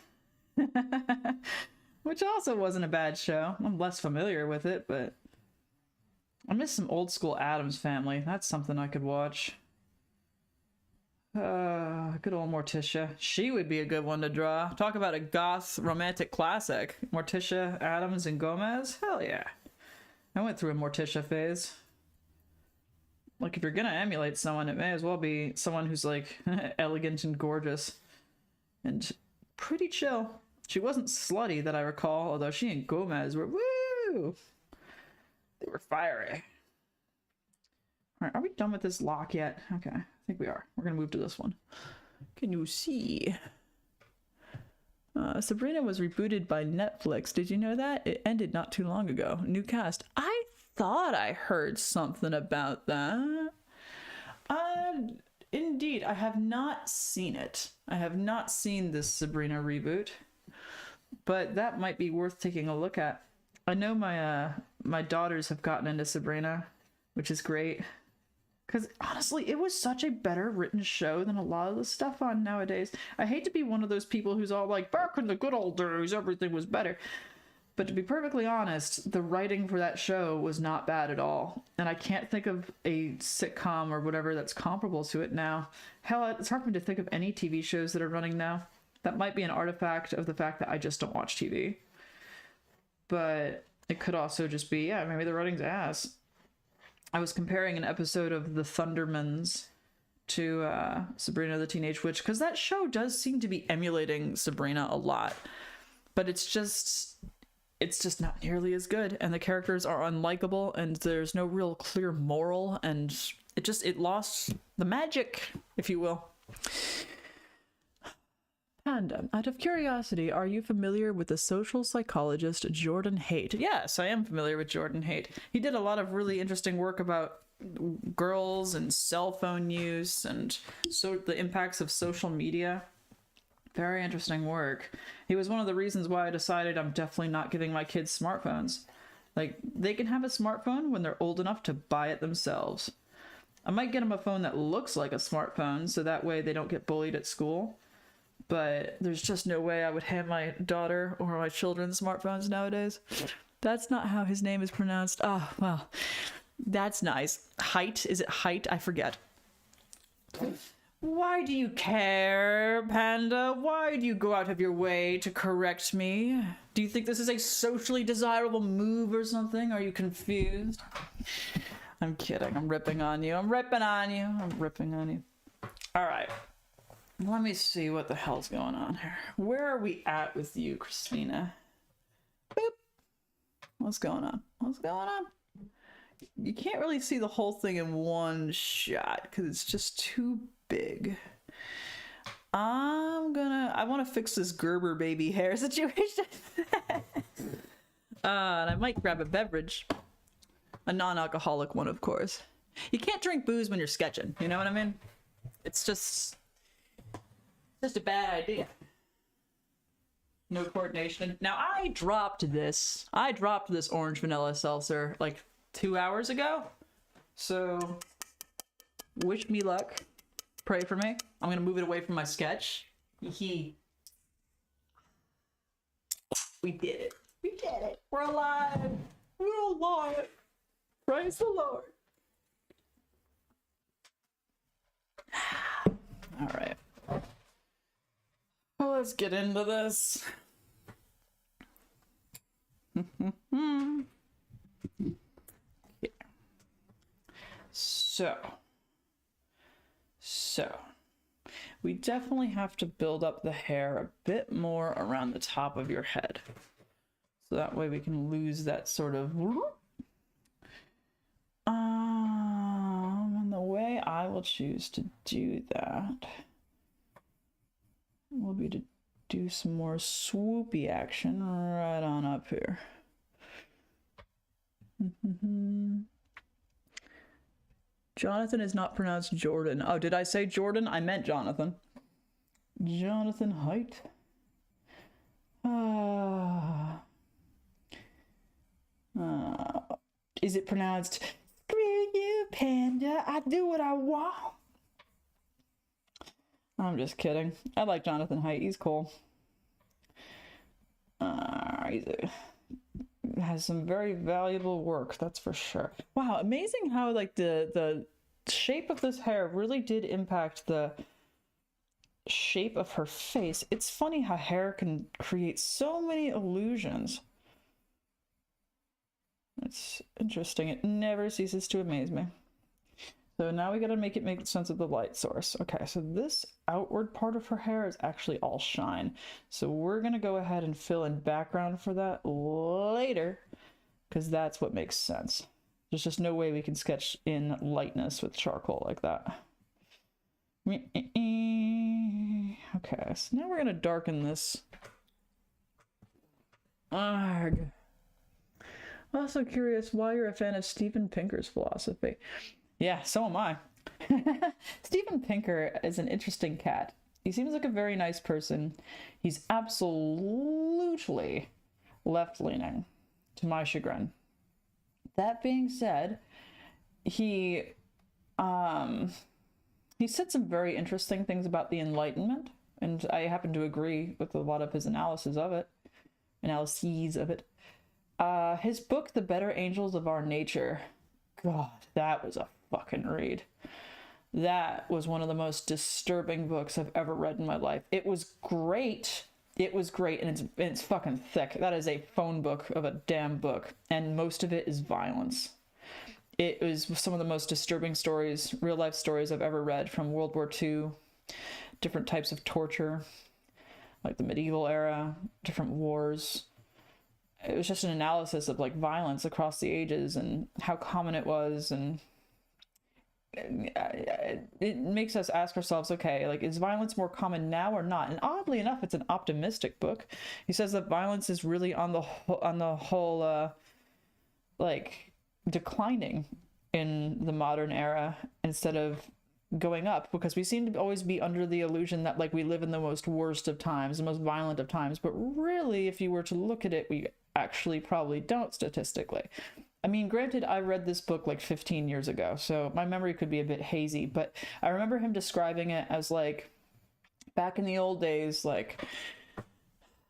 Which also wasn't a bad show. I'm less familiar with it, but I miss some old school Addams Family. That's something I could watch. Good old Morticia. She would be a good one to draw. Talk about a goth romantic classic. Morticia, Addams, and Gomez? Hell yeah. I went through a Morticia phase. Like, if you're gonna emulate someone, it may as well be someone who's like elegant and gorgeous and pretty chill. She wasn't slutty that I recall, although she and Gomez were, woo! They were fiery. Alright, are we done with this lock yet? Okay, I think we are. We're gonna move to this one. Can you see? Sabrina was rebooted by Netflix. Did you know that? It ended not too long ago. New cast. I thought I heard something about that. Indeed, I have not seen it. I have not seen this Sabrina reboot. But that might be worth taking a look at. I know my daughters have gotten into Sabrina, which is great. Because honestly, it was such a better written show than a lot of the stuff on nowadays. I hate to be one of those people who's all like, back in the good old days, everything was better. But to be perfectly honest, the writing for that show was not bad at all. And I can't think of a sitcom or whatever that's comparable to it now. Hell, it's hard for me to think of any TV shows that are running now. That might be an artifact of the fact that I just don't watch TV. But it could also just be, yeah, maybe the writing's ass. I was comparing an episode of The Thundermans to Sabrina the Teenage Witch, because that show does seem to be emulating Sabrina a lot. But it's just not nearly as good, and the characters are unlikable, and there's no real clear moral, and it lost the magic, if you will. Panda, out of curiosity, are you familiar with the social psychologist Jordan Haidt? Yes, I am familiar with Jordan Haidt. He did a lot of really interesting work about girls and cell phone use and so the impacts of social media. Very interesting work. He was one of the reasons why I decided I'm definitely not giving my kids smartphones. Like, they can have a smartphone when they're old enough to buy it themselves. I might get them a phone that looks like a smartphone so that way they don't get bullied at school. But there's just no way I would hand my daughter or my children smartphones nowadays. That's not how his name is pronounced. Oh, well, that's nice. Height? Is it height? I forget. Why do you care, Panda? Why do you go out of your way to correct me? Do you think this is a socially desirable move or something? Are you confused? I'm kidding. I'm ripping on you. I'm ripping on you. I'm ripping on you. All right. Let me see what the hell's going on here. Where are we at with you, Christina? Boop. What's going on? What's going on? You can't really see the whole thing in one shot because it's just too big. I want to fix this Gerber baby hair situation. And I might grab a beverage. A non-alcoholic one, of course. You can't drink booze when you're sketching, you know what I mean? It's just a bad idea. No coordination. Now, I dropped this orange vanilla seltzer like 2 hours ago. So, wish me luck. Pray for me. I'm gonna move it away from my sketch. We did it. We did it. We're alive. We're alive. Praise the Lord. All right. Well, let's get into this. Yeah. So, we definitely have to build up the hair a bit more around the top of your head. So that way we can lose that sort of... And the way I will choose to do that will be to do some more swoopy action right on up here. Jonathan is not pronounced Jordan. Oh, did I say Jordan? I meant Jonathan. Jonathan Haidt. Is it pronounced screw you, Panda? I do what I want. I'm just kidding. I like Jonathan Haidt. He's cool. Has some very valuable work, that's for sure. Wow, amazing how like the shape of this hair really did impact the shape of her face. It's funny how hair can create so many illusions. It's interesting. It never ceases to amaze me. So now we gotta make sense of the light source. Okay, so this outward part of her hair is actually all shine. So we're gonna go ahead and fill in background for that later, because that's what makes sense. There's just no way we can sketch in lightness with charcoal like that. Okay, so now we're gonna darken this. Arg. I'm also curious why you're a fan of Steven Pinker's philosophy. Yeah, so am I. Steven Pinker is an interesting cat. He seems like a very nice person. He's absolutely left-leaning, to my chagrin. That being said, he said some very interesting things about the Enlightenment, and I happen to agree with a lot of his analyses of it. His book, The Better Angels of Our Nature, God, that was a fucking read. That was one of the most disturbing books I've ever read in my life. It was great. It was great, and it's fucking thick. That is a phone book of a damn book, and most of it is violence. It was some of the most disturbing stories, real life stories I've ever read from World War II, different types of torture, like the medieval era, different wars. It was just an analysis of like violence across the ages and how common it was, and it makes us ask ourselves, okay, like, is violence more common now or not? And oddly enough, it's an optimistic book. He says that violence is really on the whole like declining in the modern era instead of going up, because we seem to always be under the illusion that like we live in the most worst of times, the most violent of times, but really, if you were to look at it, we actually probably don't statistically. I mean, granted, I read this book like 15 years ago, so my memory could be a bit hazy, but I remember him describing it as like, back in the old days, like,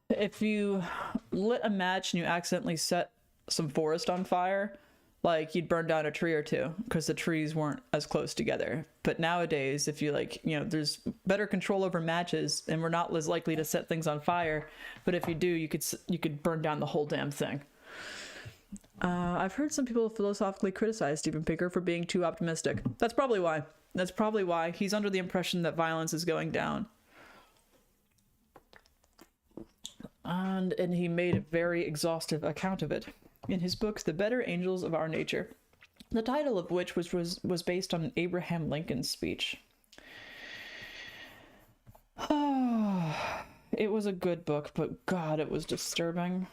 if you lit a match and you accidentally set some forest on fire, like, you'd burn down a tree or two because the trees weren't as close together. But nowadays, if you like, you know, there's better control over matches and we're not as likely to set things on fire, but if you do, you could burn down the whole damn thing. I've heard some people philosophically criticize Steven Pinker for being too optimistic. That's probably why. That's probably why. He's under the impression that violence is going down. And he made a very exhaustive account of it in his books, The Better Angels of Our Nature, the title of which was based on an Abraham Lincoln speech. It was a good book, but God, it was disturbing.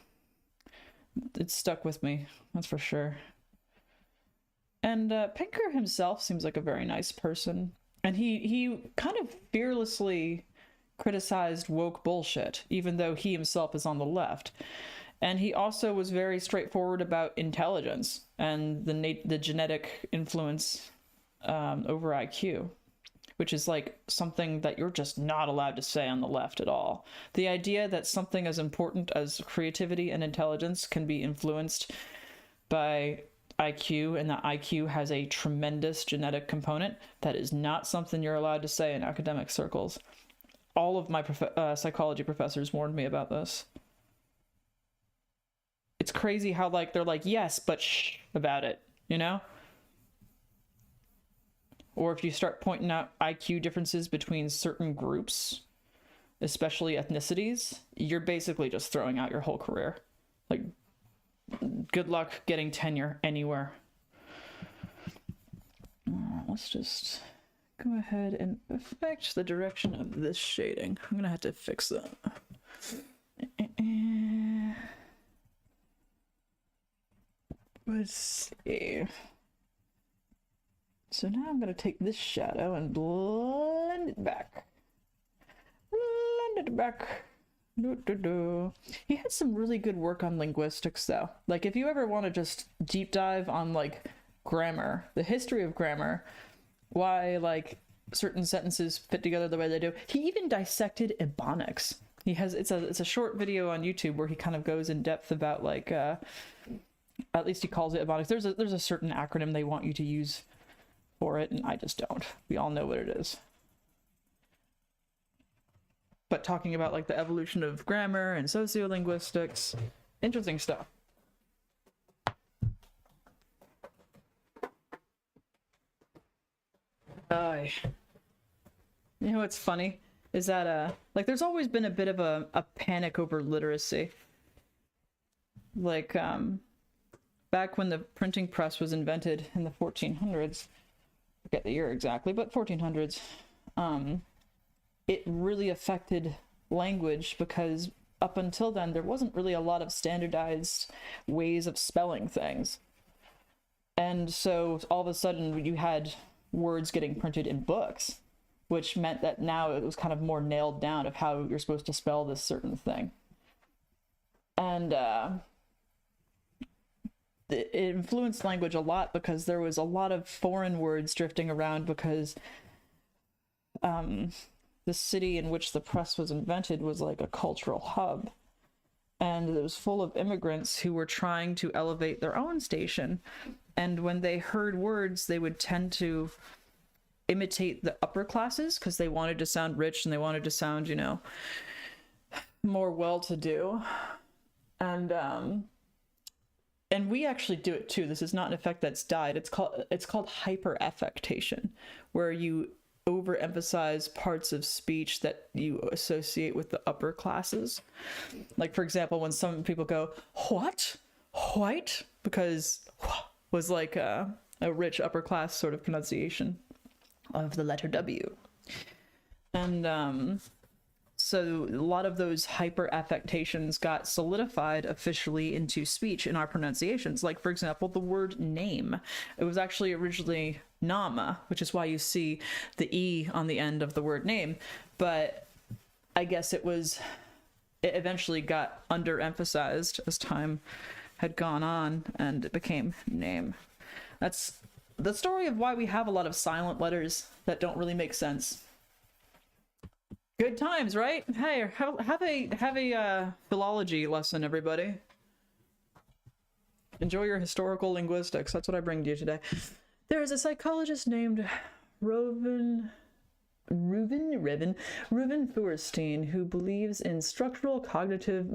It stuck with me, that's for sure. And Pinker himself seems like a very nice person. And he kind of fearlessly criticized woke bullshit, even though he himself is on the left. And he also was very straightforward about intelligence and the genetic influence over IQ, which is like something that you're just not allowed to say on the left at all. The idea that something as important as creativity and intelligence can be influenced by IQ, and that IQ has a tremendous genetic component, that is not something you're allowed to say in academic circles. All of my psychology professors warned me about this. It's crazy how like they're like, yes, but shh about it, you know? Or if you start pointing out IQ differences between certain groups, especially ethnicities, you're basically just throwing out your whole career. Like, good luck getting tenure anywhere. Let's just go ahead and affect the direction of this shading. I'm gonna have to fix that. Let's see. So now I'm going to take this shadow and blend it back. Blend it back. He had some really good work on linguistics, though. Like, if you ever want to just deep dive on, like, grammar, the history of grammar, why, like, certain sentences fit together the way they do. He even dissected Ebonics. He has, it's a short video on YouTube where he kind of goes in depth about, like, at least he calls it Ebonics. There's a certain acronym they want you to use for it, and I just don't. We all know what it is. But talking about like the evolution of grammar and sociolinguistics, interesting stuff. You know what's funny is that like there's always been a bit of a panic over literacy. Like back when the printing press was invented in the 1400s, I forget the year exactly, but 1400s, it really affected language because up until then there wasn't really a lot of standardized ways of spelling things. And so all of a sudden you had words getting printed in books, which meant that now it was kind of more nailed down of how you're supposed to spell this certain thing. And it influenced language a lot because there was a lot of foreign words drifting around because the city in which the press was invented was like a cultural hub. And it was full of immigrants who were trying to elevate their own station. And when they heard words, they would tend to imitate the upper classes because they wanted to sound rich and they wanted to sound, you know, more well-to-do. And we actually do it too. This is not an effect that's died. It's called hyperaffectation, where you overemphasize parts of speech that you associate with the upper classes. Like, for example, when some people go, what? White? Because was like a a rich upper class sort of pronunciation of the letter W. And so a lot of those hyper affectations got solidified officially into speech in our pronunciations. Like, for example, the word name. It was actually originally nama, which is why you see the E on the end of the word name. But I guess it eventually got underemphasized as time had gone on, and it became name. That's the story of why we have a lot of silent letters that don't really make sense. Good times, right? Hey, have a philology lesson, everybody. Enjoy your historical linguistics. That's what I bring to you today. There is a psychologist named Reuven Feuerstein who believes in structural cognitive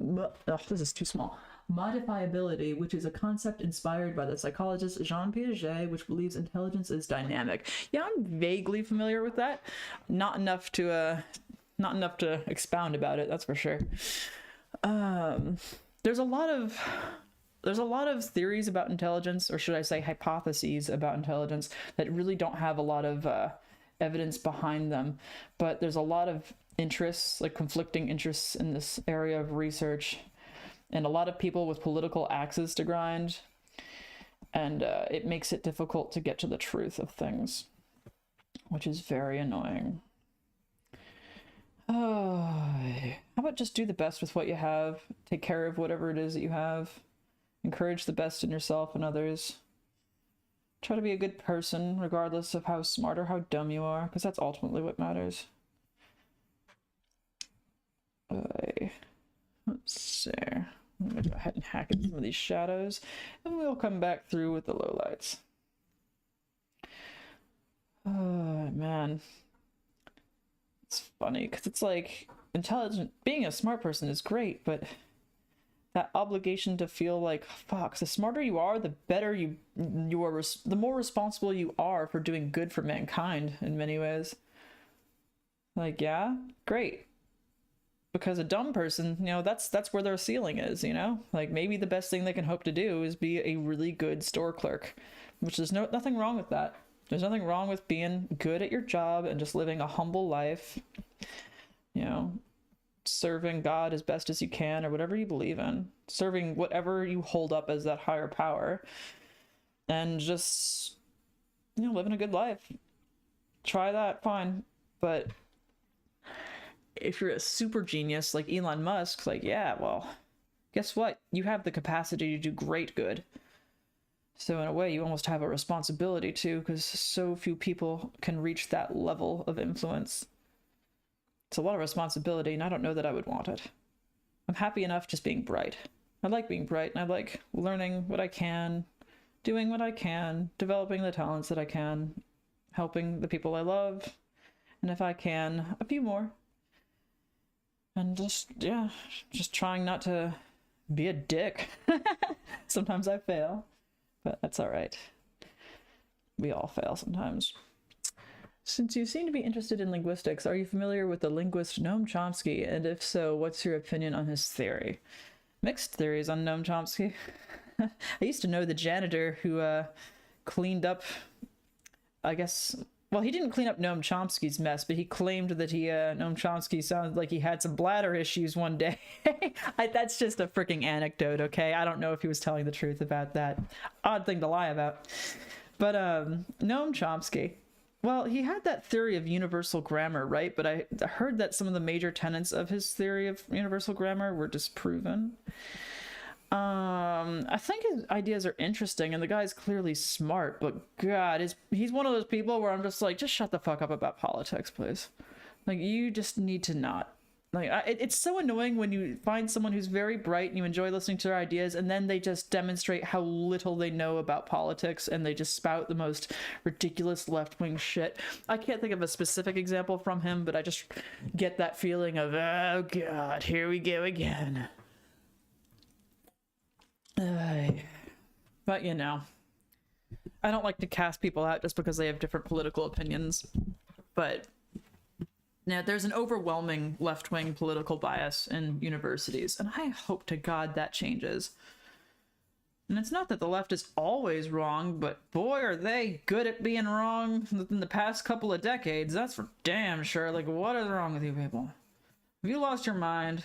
this is too small. Modifiability, which is a concept inspired by the psychologist Jean Piaget, which believes intelligence is dynamic. Yeah, I'm vaguely familiar with that. Not enough to expound about it, that's for sure. There's a lot of theories about intelligence, or should I say hypotheses about intelligence, that really don't have a lot of evidence behind them. But there's a lot of interests, like conflicting interests in this area of research, and a lot of people with political axes to grind, and it makes it difficult to get to the truth of things, which is very annoying. How about just do the best with what you have, take care of whatever it is that you have, encourage the best in yourself and others, try to be a good person regardless of how smart or how dumb you are, because that's ultimately what matters. Let's see. I'm gonna go ahead and hack at some of these shadows, and we'll come back through with the lowlights. Oh man, it's funny because it's like being a smart person is great, but that obligation to feel like, fuck, the smarter you are, the better you are, the more responsible you are for doing good for mankind in many ways. Like, yeah, great. Because a dumb person, that's where their ceiling is, Like, maybe the best thing they can hope to do is be a really good store clerk, which there's nothing wrong with that. There's nothing wrong with being good at your job and just living a humble life, serving God as best as you can, or whatever you believe in, serving whatever you hold up as that higher power, and just, living a good life. Try that, fine. But if you're a super genius like Elon Musk, like, yeah, well, guess what? You have the capacity to do great good. So in a way, you almost have a responsibility too, because so few people can reach that level of influence. It's a lot of responsibility, and I don't know that I would want it. I'm happy enough just being bright. I like being bright, and I like learning what I can, doing what I can, developing the talents that I can, helping the people I love, and if I can, a few more. And just trying not to be a dick. Sometimes I fail, but that's all right. We all fail sometimes. Since you seem to be interested in linguistics, are you familiar with the linguist Noam Chomsky? And if so, what's your opinion on his theory? Mixed theories on Noam Chomsky. I used to know the janitor who cleaned up, I guess, well, he didn't clean up Noam Chomsky's mess, but he claimed that Noam Chomsky sounded like he had some bladder issues one day. That's just a freaking anecdote, okay? I don't know if he was telling the truth about that. Odd thing to lie about. But Noam Chomsky, well, he had that theory of universal grammar, right? But I heard that some of the major tenets of his theory of universal grammar were disproven. I think his ideas are interesting, and the guy's clearly smart, but God, he's one of those people where I'm just like, just shut the fuck up about politics, please. Like, you just need to not. Like, it's so annoying when you find someone who's very bright and you enjoy listening to their ideas, and then they just demonstrate how little they know about politics, and they just spout the most ridiculous left-wing shit. I can't think of a specific example from him, but I just get that feeling of, oh God, here we go again. But I don't like to cast people out just because they have different political opinions, but now there's an overwhelming left-wing political bias in universities, and I hope to God that changes. And it's not that the left is always wrong, but boy, are they good at being wrong in the past couple of decades. That's for damn sure. Like, what is wrong with you people? Have you lost your mind?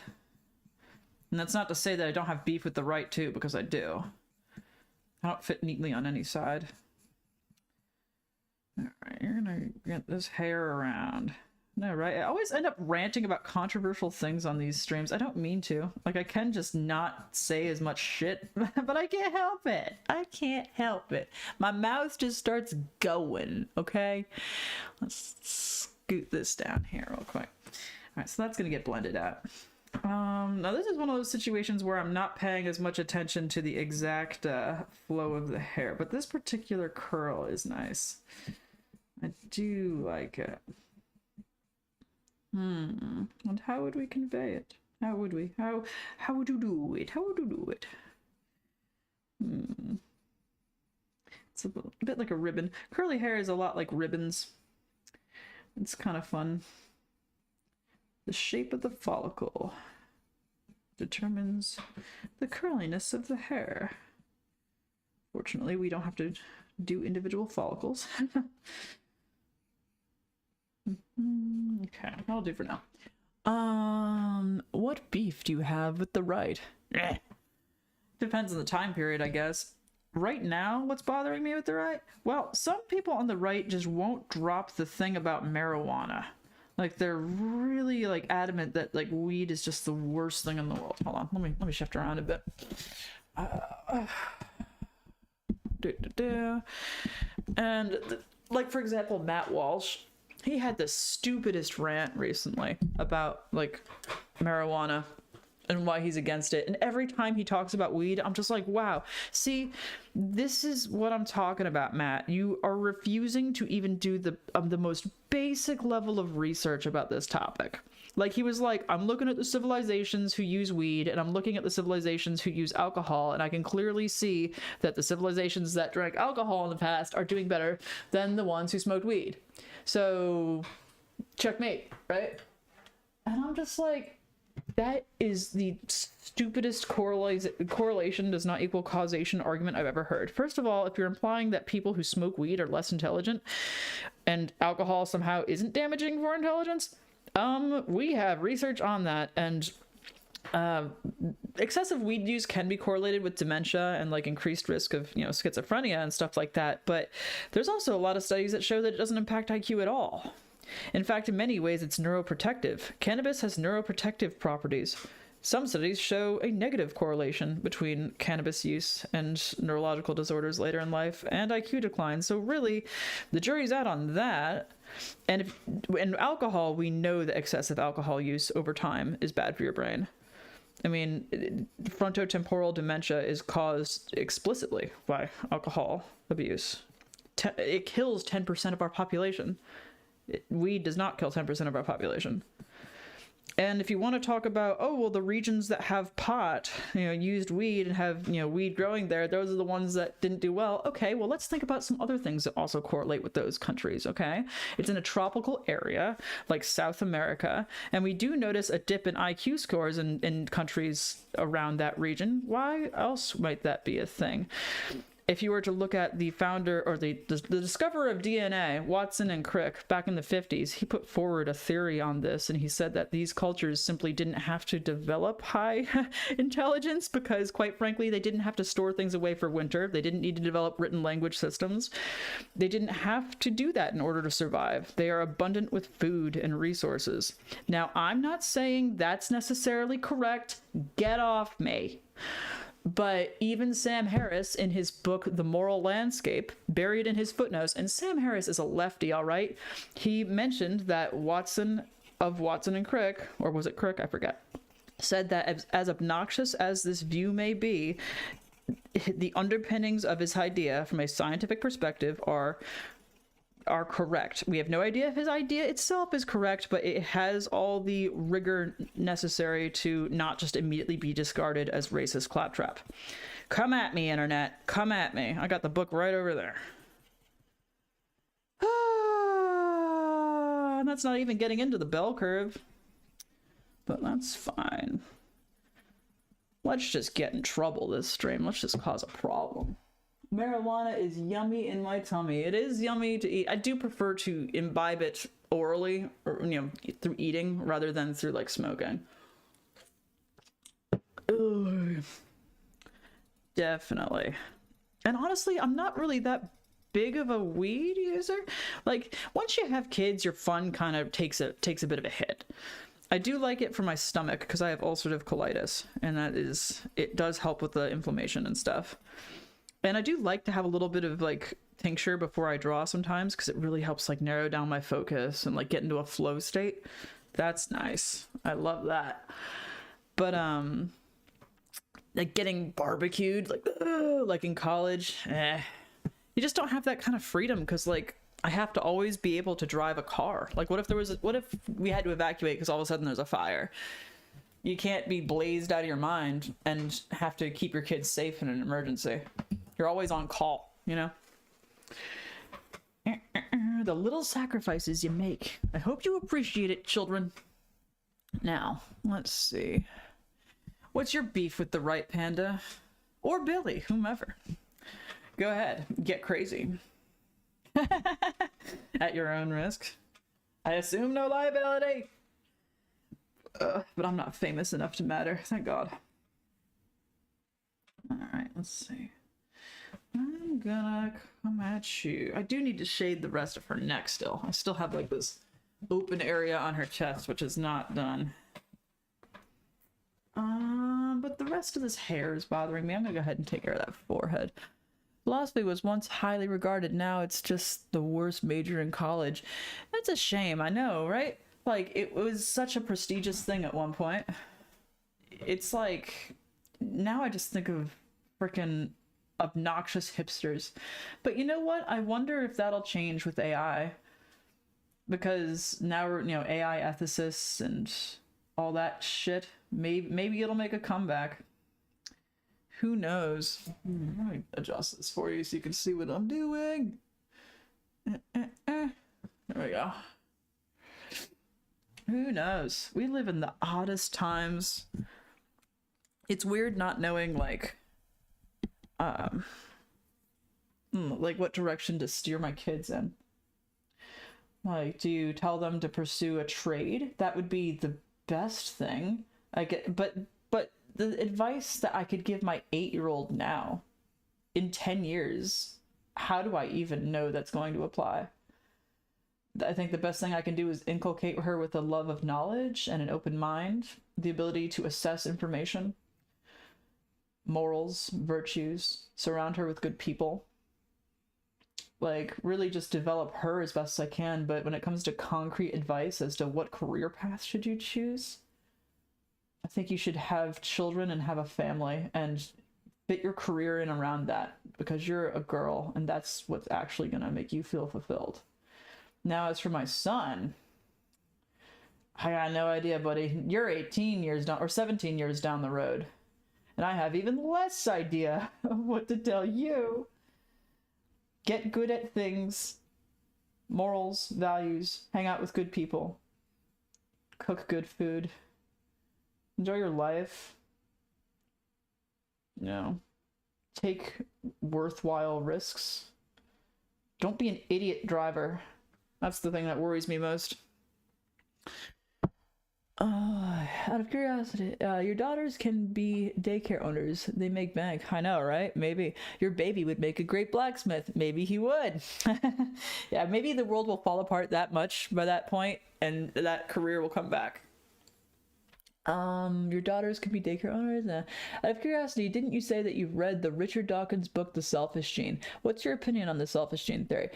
And that's not to say that I don't have beef with the right, too, because I do. I don't fit neatly on any side. Alright, you're gonna get this hair around. No, right? I always end up ranting about controversial things on these streams. I don't mean to. Like, I can just not say as much shit, but I can't help it. I can't help it. My mouth just starts going, okay? Let's scoot this down here real quick. Alright, so that's gonna get blended out. Now this is one of those situations where I'm not paying as much attention to the exact flow of the hair, but this particular curl is nice. I do like it. And how would we convey it? How would we? How would you do it? How would you do it? It's a bit like a ribbon. Curly hair is a lot like ribbons. It's kind of fun. The shape of the follicle determines the curliness of the hair. Fortunately, we don't have to do individual follicles. Okay, that'll do for now. What beef do you have with the right? Depends on the time period, I guess. Right now, what's bothering me with the right? Well, some people on the right just won't drop the thing about marijuana. Like, they're really, like, adamant that, like, weed is just the worst thing in the world. Hold on, let me shift around a bit. And, like, for example, Matt Walsh, he had the stupidest rant recently about, like, marijuana and why he's against it. And every time he talks about weed, I'm just like, wow. See, this is what I'm talking about, Matt. You are refusing to even do the most basic level of research about this topic. Like, he was like, I'm looking at the civilizations who use weed, and I'm looking at the civilizations who use alcohol, and I can clearly see that the civilizations that drank alcohol in the past are doing better than the ones who smoked weed. So, checkmate, right? And I'm just like, that is the stupidest correlation does not equal causation argument I've ever heard. First of all, if you're implying that people who smoke weed are less intelligent and alcohol somehow isn't damaging for intelligence, we have research on that, and excessive weed use can be correlated with dementia and like increased risk of, you know, schizophrenia and stuff like that. But there's also a lot of studies that show that it doesn't impact IQ at all. In fact, in many ways, it's neuroprotective. Cannabis has neuroprotective properties. Some studies show a negative correlation between cannabis use and neurological disorders later in life and IQ decline. So really, the jury's out on that. And in alcohol, we know that excessive alcohol use over time is bad for your brain. I mean, frontotemporal dementia is caused explicitly by alcohol abuse. It kills 10% of our population. Weed does not kill 10% of our population. And if you want to talk about, oh, well, the regions that have pot, you know, used weed and have, you know, weed growing there, those are the ones that didn't do well. Okay, well, let's think about some other things that also correlate with those countries, okay? It's in a tropical area like South America, and we do notice a dip in IQ scores in countries around that region. Why else might that be a thing? If you were to look at the founder or the discoverer of DNA, Watson and Crick, back in the 50s, he put forward a theory on this, and he said that these cultures simply didn't have to develop high intelligence because, quite frankly, they didn't have to store things away for winter. They didn't need to develop written language systems. They didn't have to do that in order to survive. They are abundant with food and resources. Now, I'm not saying that's necessarily correct. Get off me. But even Sam Harris, in his book, The Moral Landscape, buried in his footnotes, and Sam Harris is a lefty, all right? He mentioned that Watson and Crick, or was it Crick? I forget, said that as obnoxious as this view may be, the underpinnings of his idea from a scientific perspective are correct. We have no idea if his idea itself is correct, but it has all the rigor necessary to not just immediately be discarded as racist claptrap. Come at me, internet. Come at me. I got the book right over there. And that's not even getting into the bell curve. But that's fine. Let's just get in trouble this stream. Let's just cause a problem. Marijuana is yummy in my tummy. It is yummy to eat. I do prefer to imbibe it orally, or, you know, through eating rather than through like smoking. Ugh. Definitely. And honestly, I'm not really that big of a weed user. Like, once you have kids, your fun kind of takes a bit of a hit. I do like it for my stomach because I have ulcerative colitis, and it does help with the inflammation and stuff. And I do like to have a little bit of like tincture before I draw sometimes because it really helps like narrow down my focus and like get into a flow state. That's nice. I love that. But like getting barbecued like in college, you just don't have that kind of freedom because like I have to always be able to drive a car. Like what if we had to evacuate because all of a sudden there's a fire? You can't be blazed out of your mind and have to keep your kids safe in an emergency. You're always on call, you know? The little sacrifices you make. I hope you appreciate it, children. Now, let's see. What's your beef with the right panda? Or Billy, whomever. Go ahead, get crazy. At your own risk. I assume no liability. But I'm not famous enough to matter, thank God. Alright, let's see. I'm gonna come at you. I do need to shade the rest of her neck still. I still have like this open area on her chest, which is not done. But the rest of this hair is bothering me. I'm gonna go ahead and take care of that forehead. Philosophy was once highly regarded, now it's just the worst major in college. That's a shame, I know, right? Like, it was such a prestigious thing at one point. It's like, now I just think of frickin' obnoxious hipsters. But you know what? I wonder if that'll change with AI. Because now we're, you know, AI ethicists and all that shit. Maybe it'll make a comeback. Who knows? Let me adjust this for you so you can see what I'm doing. There we go. Who knows? We live in the oddest times. It's weird not knowing like what direction to steer my kids in. Like, do you tell them to pursue a trade? That would be the best thing. I get, but the advice that I could give my 8-year-old now, in 10 years, how do I even know that's going to apply? I think the best thing I can do is inculcate her with a love of knowledge and an open mind, the ability to assess information, morals, virtues, surround her with good people. Like, really just develop her as best as I can, but when it comes to concrete advice as to what career path should you choose, I think you should have children and have a family and fit your career in around that, because you're a girl and that's what's actually going to make you feel fulfilled. Now, as for my son, I got no idea, buddy. You're 18 years down, or 17 years down the road, and I have even less idea of what to tell you. Get good at things, morals, values, hang out with good people, cook good food, enjoy your life, you know, take worthwhile risks. Don't be an idiot driver. That's the thing that worries me most. Out of curiosity, your daughters can be daycare owners. They make bank. I know, right? Maybe your baby would make a great blacksmith. Maybe he would. Yeah, maybe the world will fall apart that much by that point, and that career will come back. Your daughters could be daycare owners? Out of curiosity, didn't you say that you've read the Richard Dawkins book, The Selfish Gene? What's your opinion on the selfish gene theory?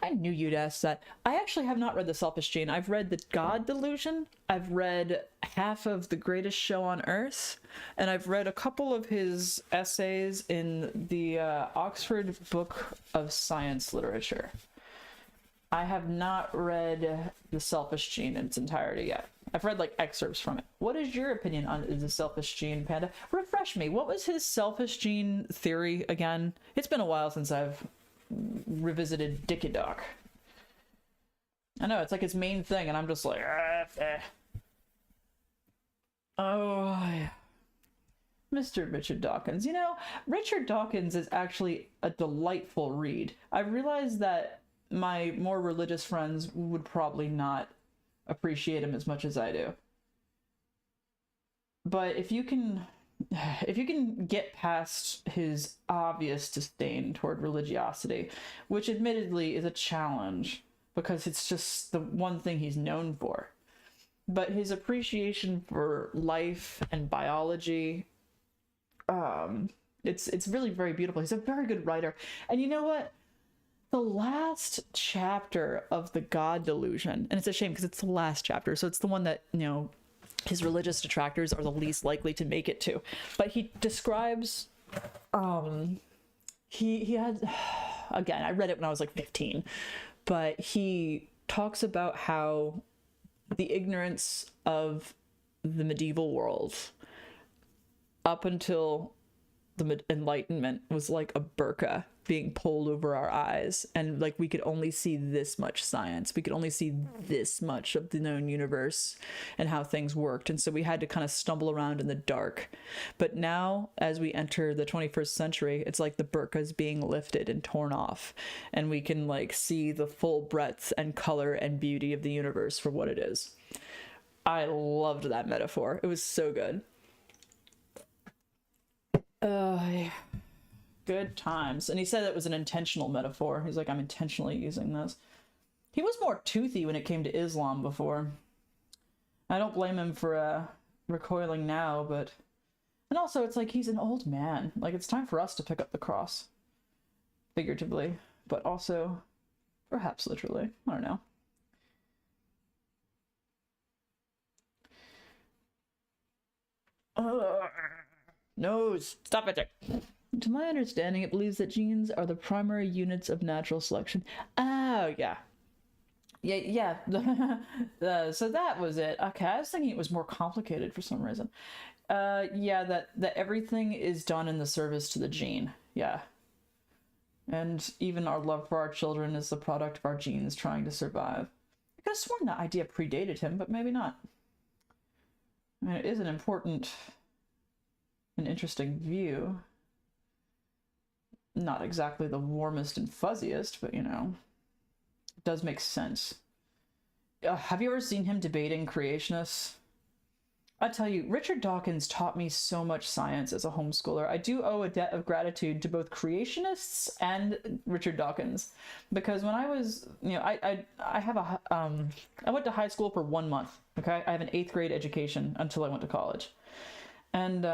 I knew you'd ask that. I actually have not read The Selfish Gene. I've read The God Delusion. I've read half of The Greatest Show on Earth. And I've read a couple of his essays in the Oxford Book of Science Literature. I have not read The Selfish Gene in its entirety yet. I've read like excerpts from it. What is your opinion on the selfish gene, Panda? Refresh me. What was his selfish gene theory again? It's been a while since I've revisited Dickie Doc. I know, it's like his main thing, and I'm just like, Oh, yeah. Mr. Richard Dawkins. You know, Richard Dawkins is actually a delightful read. I realize that my more religious friends would probably not appreciate him as much as I do. But if you can get past his obvious disdain toward religiosity, which admittedly is a challenge because it's just the one thing he's known for, but his appreciation for life and biology, it's really very beautiful. He's a very good writer. And you know what? The last chapter of The God Delusion, and it's a shame because it's the last chapter, so it's the one that, you know, his religious detractors are the least likely to make it to. But he describes, he had, again, I read it when I was like 15, but he talks about how the ignorance of the medieval world up until the Enlightenment was like a burqa being pulled over our eyes, and like we could only see this much science, we could only see this much of the known universe and how things worked, and so we had to kind of stumble around in the dark. But now, as we enter the 21st century, it's like the burqa is being lifted and torn off, and we can like see the full breadth and color and beauty of the universe for what it is. I loved that metaphor. It was so good. Good times. And he said it was an intentional metaphor. He's like, I'm intentionally using this. He was more toothy when it came to Islam before. I don't blame him for recoiling now, but... And also, it's like, he's an old man. Like, it's time for us to pick up the cross. Figuratively. But also, perhaps literally. I don't know. Nose! Stop it! To my understanding, it believes that genes are the primary units of natural selection. Oh, yeah. Yeah. So that was it. Okay, I was thinking it was more complicated for some reason. Yeah, that everything is done in the service to the gene. Yeah. And even our love for our children is the product of our genes trying to survive. I could have sworn that idea predated him, but maybe not. I mean, it is an important and interesting view. Not exactly the warmest and fuzziest, but you know, it does make sense. Have you ever seen him debating creationists? I tell you, Richard Dawkins taught me so much science as a homeschooler. I do owe a debt of gratitude to both creationists and Richard Dawkins, because when I was, you know, I have a I went to high school for 1 month. Okay, I have an 8th grade education until I went to college, and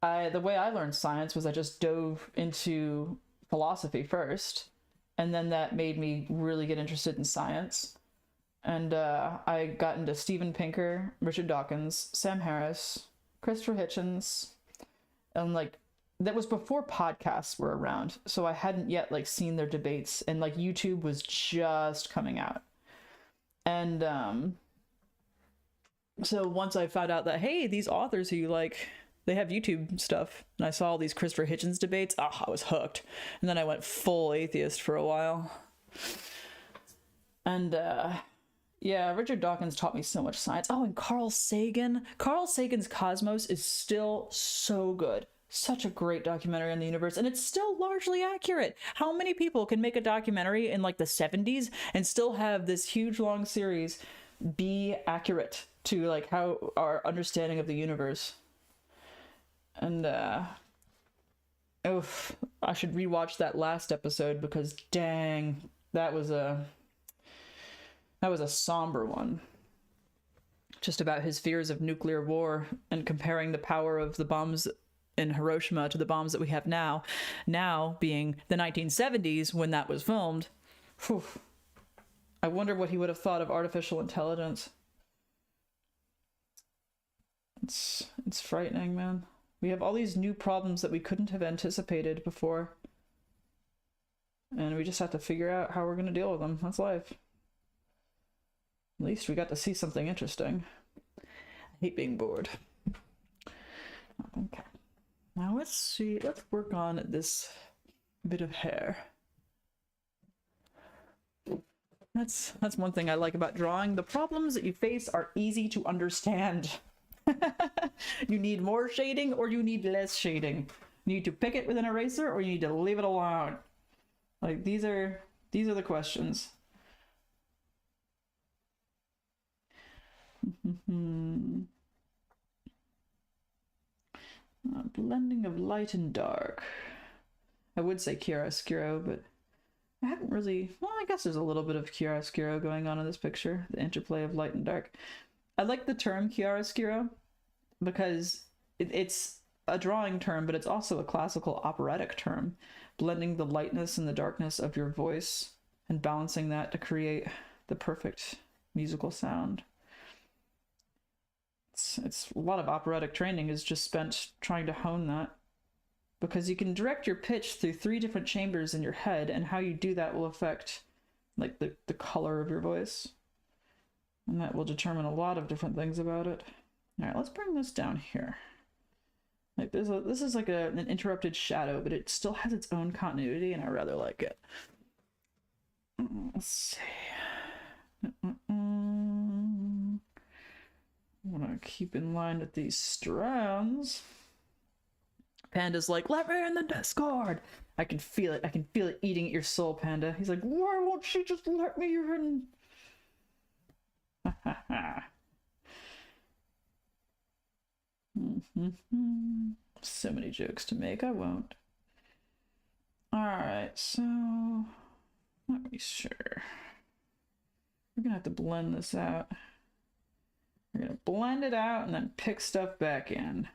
the way I learned science was I just dove into philosophy first, and then that made me really get interested in science. And I got into Steven Pinker, Richard Dawkins, Sam Harris, Christopher Hitchens, and like that was before podcasts were around, so I hadn't yet like seen their debates, and like YouTube was just coming out. And so once I found out that, hey, these authors who you like, they have YouTube stuff, and I saw all these Christopher Hitchens debates, I was hooked. And then I went full atheist for a while. And yeah, Richard Dawkins taught me so much science. Oh, and Carl Sagan. Carl Sagan's Cosmos is still so good. Such a great documentary on the universe, and it's still largely accurate. How many people can make a documentary in like the 70s and still have this huge long series be accurate to like how our understanding of the universe? And oof, I should rewatch that last episode because dang, that was a somber one. Just about his fears of nuclear war and comparing the power of the bombs in Hiroshima to the bombs that we have now being the 1970s when that was filmed. Whew. I wonder what he would have thought of artificial intelligence. It's frightening, man. We have all these new problems that we couldn't have anticipated before. And we just have to figure out how we're going to deal with them. That's life. At least we got to see something interesting. I hate being bored. Okay. Now let's see. Let's work on this bit of hair. That's one thing I like about drawing. The problems that you face are easy to understand. You need more shading or you need less shading. You need to pick it with an eraser or you need to leave it alone. Like these are the questions. Blending of light and dark. I would say chiaroscuro, but I haven't really... Well, I guess there's a little bit of chiaroscuro going on in this picture. The interplay of light and dark. I like the term chiaroscuro because it's a drawing term, but it's also a classical operatic term. Blending the lightness and the darkness of your voice and balancing that to create the perfect musical sound. It's a lot of operatic training is just spent trying to hone that, because you can direct your pitch through 3 different chambers in your head, and how you do that will affect like the color of your voice, and that will determine a lot of different things about it. All right, let's bring this down here. Like this is like an interrupted shadow, but it still has its own continuity, and I rather like it. Let's see. I want to keep in line with these strands. Panda's like, let me in the Discord. I can feel it. I can feel it eating at your soul, Panda. He's like, why won't she just let me in? So many jokes to make. I won't. Alright, so let me sure. We're gonna have to blend this out. We're gonna blend it out and then pick stuff back in.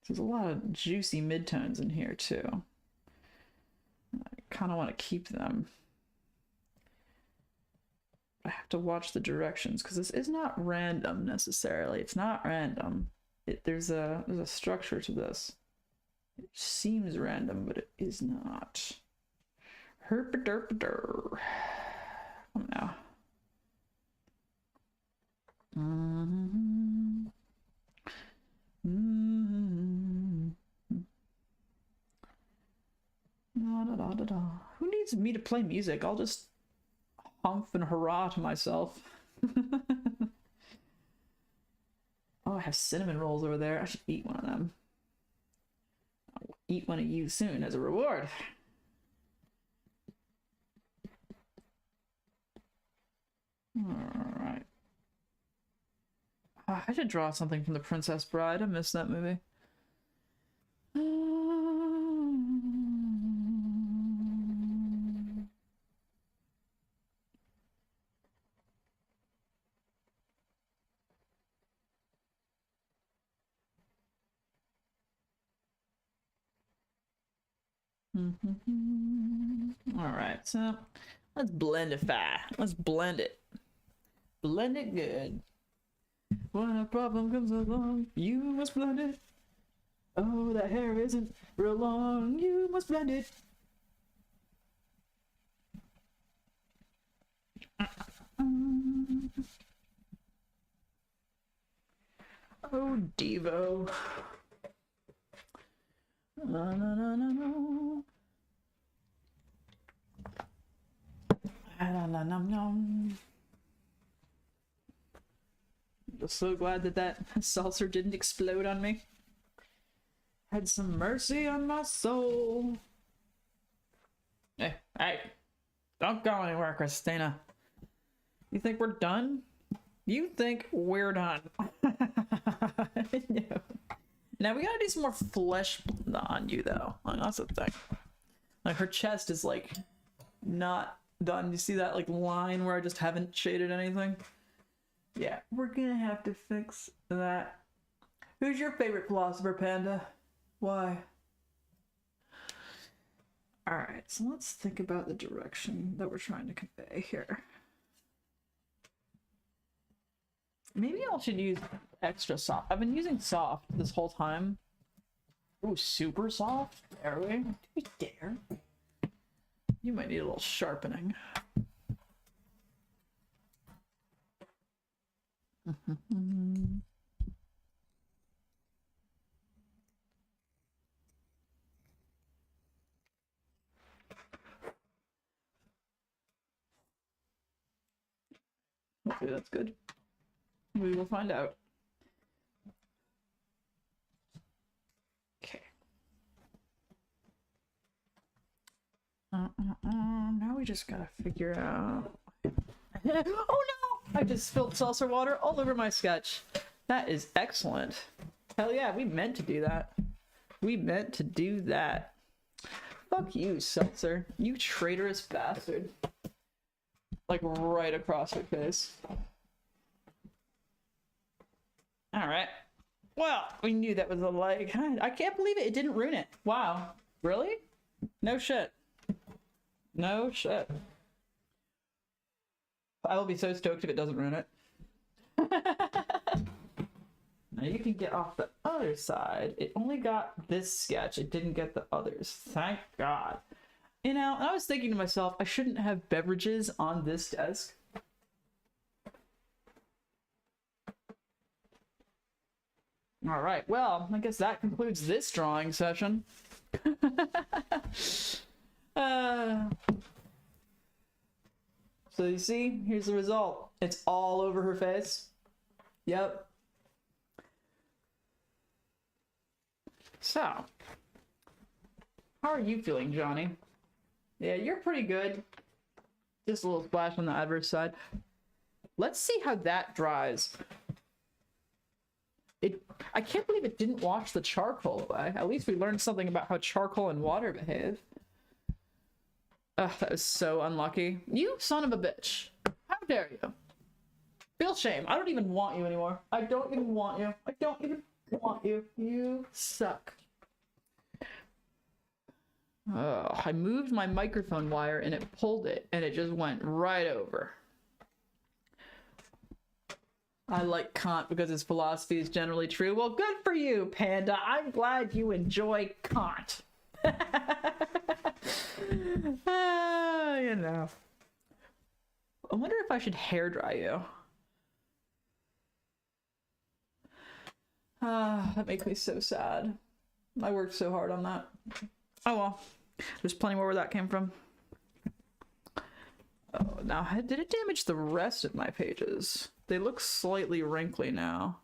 There's a lot of juicy midtones in here too. I kind of want to keep them. I have to watch the directions because this is not random necessarily. It's not random. There's a structure to this. It seems random, but it is not. Herpaderpader. Come now. Who needs me to play music? I'll just humph and hurrah to myself. Oh, I have cinnamon rolls over there. I should eat one of them. I'll eat one of you soon as a reward. Alright. I should draw something from The Princess Bride. I missed that movie. Alright, so let's blendify. Let's blend it. Blend it good. When a problem comes along, you must blend it. Oh, that hair isn't real long, you must blend it. Oh, Devo. No. I'm so glad that saucer didn't explode on me. Had some mercy on my soul. Hey, don't go anywhere, Christina. You think we're done? You think we're done? No. Now we gotta do some more flesh on you though. Like, that's the thing. Like her chest is like not done. You see that like line where I just haven't shaded anything? Yeah, we're gonna have to fix that. Who's your favorite philosopher, Panda? Why? Alright, so let's think about the direction that we're trying to convey here. Maybe I should use extra soft. I've been using soft this whole time. Ooh, super soft? Dare we? Do we dare? You might need a little sharpening. Hopefully that's good. We will find out. Okay. Now we just gotta figure out... Oh no! I just spilled salsa water all over my sketch. That is excellent. Hell yeah, we meant to do that. We meant to do that. Fuck you, Seltzer. You traitorous bastard. Like, right across her face. Alright. Well, we knew that was a like. I can't believe it. It didn't ruin it. Wow. Really? No shit. No shit. I will be so stoked if it doesn't ruin it. Now you can get off the other side. It only got this sketch. It didn't get the others. Thank God. You know, I was thinking to myself, I shouldn't have beverages on this desk. All right, well, I guess that concludes this drawing session. So you see, here's the result. It's all over her face. Yep. So, how are you feeling, Johnny? Yeah, you're pretty good. Just a little splash on the adverse side. Let's see how that dries. I can't believe it didn't wash the charcoal away. At least we learned something about how charcoal and water behave. Ugh, that was so unlucky. You son of a bitch. How dare you? Feel shame. I don't even want you anymore. I don't even want you. I don't even want you. You suck. Oh, I moved my microphone wire and it pulled it and it just went right over. I like Kant because his philosophy is generally true. Well, good for you, Panda. I'm glad you enjoy Kant. You know. I wonder if I should hair dry you. That makes me so sad. I worked so hard on that. Oh well. There's plenty more where that came from. Oh, now did it damage the rest of my pages? They look slightly wrinkly now.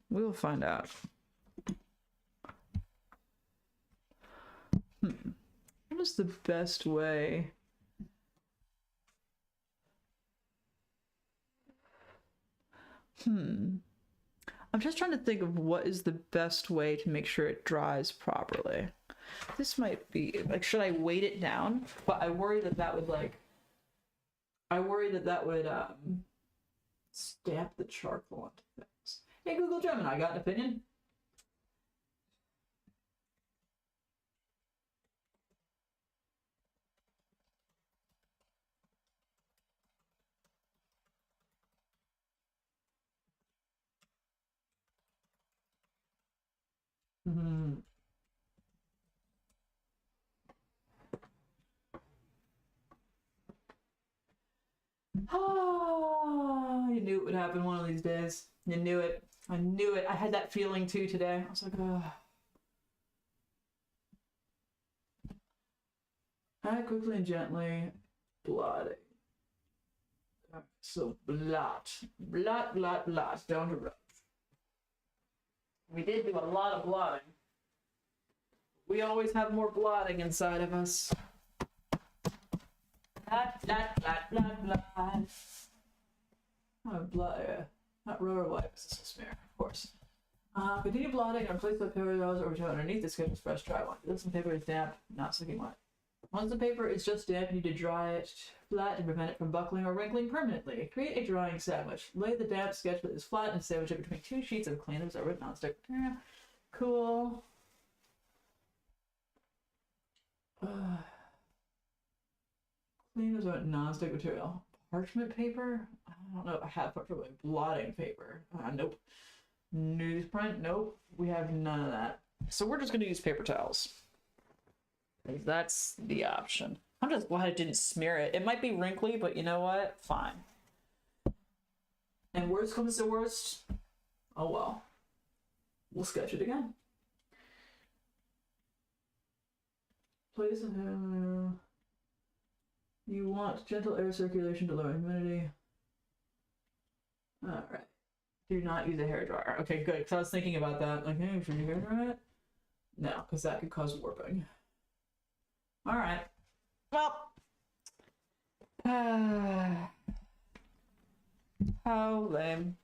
We will find out. What is the best way? I'm just trying to think of what is the best way to make sure it dries properly. This might be, like, should I weight it down? But I worry that that would, like, stamp the charcoal onto things. Hey, Google Gemini, got an opinion? Oh, you knew it would happen one of these days. You knew it. I knew it. I had that feeling too today. I was like, oh. Add quickly and gently. Blotting. So blot. Blot, blot, blot. Don't erupt. We did do a lot of blotting. We always have more blotting inside of us. Blot, blot, blot, blot, blot. Oh, blot, not roller wipes, this is smear, of course. Continue blotting and replace the paper rolls or return underneath the sketch with fresh dry one. If the paper is damp, not soaking wet. Once the paper is just damp, you need to dry it flat and prevent it from buckling or wrinkling permanently. Create a drying sandwich. Lay the damp sketch that is flat and sandwich it between 2 sheets of clean absorbent nonstick material. Cool. Clean absorbent nonstick material. Parchment paper? I don't know if I have parchment, like blotting paper. Nope. Newsprint? Nope. We have none of that. So we're just going to use paper towels. That's the option. I'm just glad it didn't smear it. It might be wrinkly, but you know what? Fine. And worst comes to worst, oh well. We'll sketch it again. Place you want gentle air circulation to lower humidity. All right. Do not use a hairdryer. Okay, good. Because I was thinking about that. Like, hey, should you hairdryer it? No, because that could cause warping. All right. Well. How lame.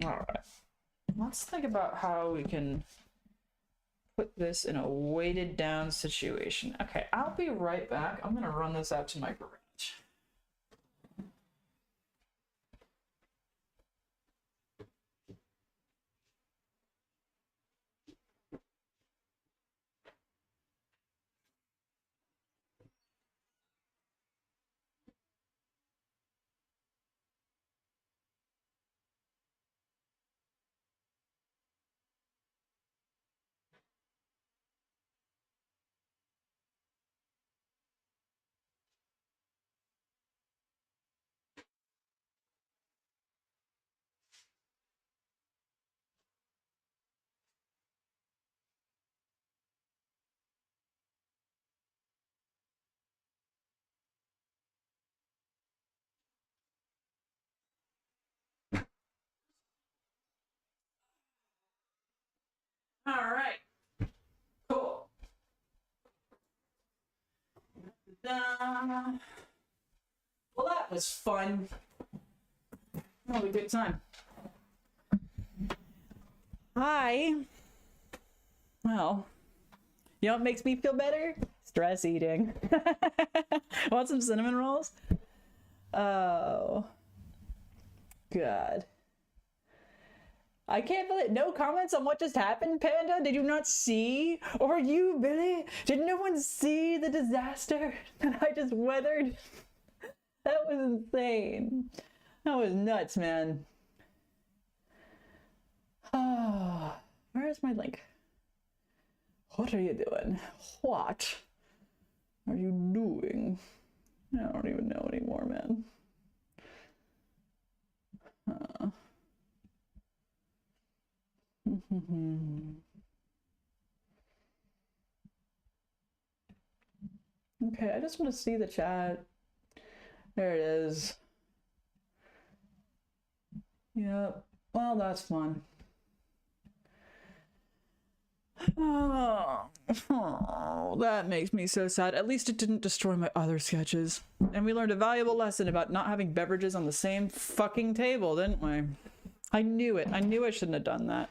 All right. Let's think about how we can put this in a weighted down situation. Okay, I'll be right back. I'm gonna run this out to my garage. All right. Cool. Well, that was fun. That was a good time. Hi. Well, you know what makes me feel better? Stress eating. Want some cinnamon rolls? Oh. God. I can't believe no comments on what just happened, Panda. Did you not see? Or you, Billy? Did no one see the disaster that I just weathered? That was insane. That was nuts, man. Oh, where's my link? What are you doing? What are you doing? I don't even know anymore, man. Okay, I just want to see the chat. There it is. Yep. Well, that's fun. Oh, that makes me so sad. At least it didn't destroy my other sketches. And we learned a valuable lesson about not having beverages on the same fucking table, didn't we? I knew it. I knew I shouldn't have done that.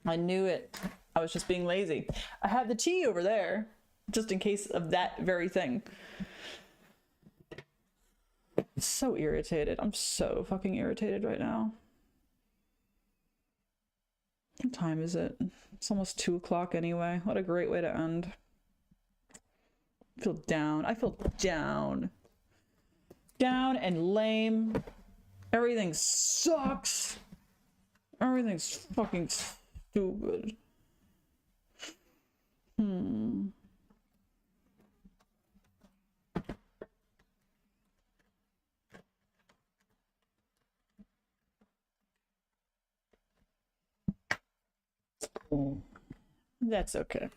I knew it. I was just being lazy. I had the tea over there, just in case of that very thing. I'm so irritated. I'm so fucking irritated right now. What time is it? It's almost 2 o'clock anyway. What a great way to end. I feel down. I feel down. Down and lame. Everything sucks. Everything's fucking stupid. That's okay.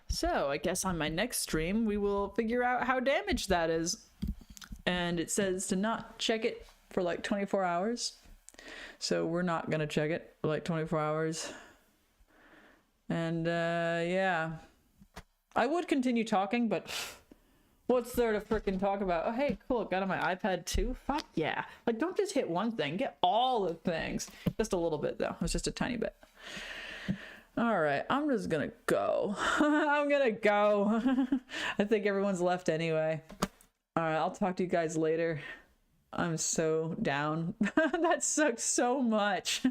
So I guess on my next stream we will figure out how damaged that is. And it says to not check it for like 24 hours. So we're not gonna check it for like 24 hours. And yeah. I would continue talking, but what's there to frickin' talk about? Oh, hey, cool, got on my iPad too? Fuck yeah. Like, don't just hit one thing, get all the things. Just a little bit though, it's just a tiny bit. All right, I'm just gonna go. I'm gonna go. I think everyone's left anyway. All right, I'll talk to you guys later. I'm so down. That sucks so much.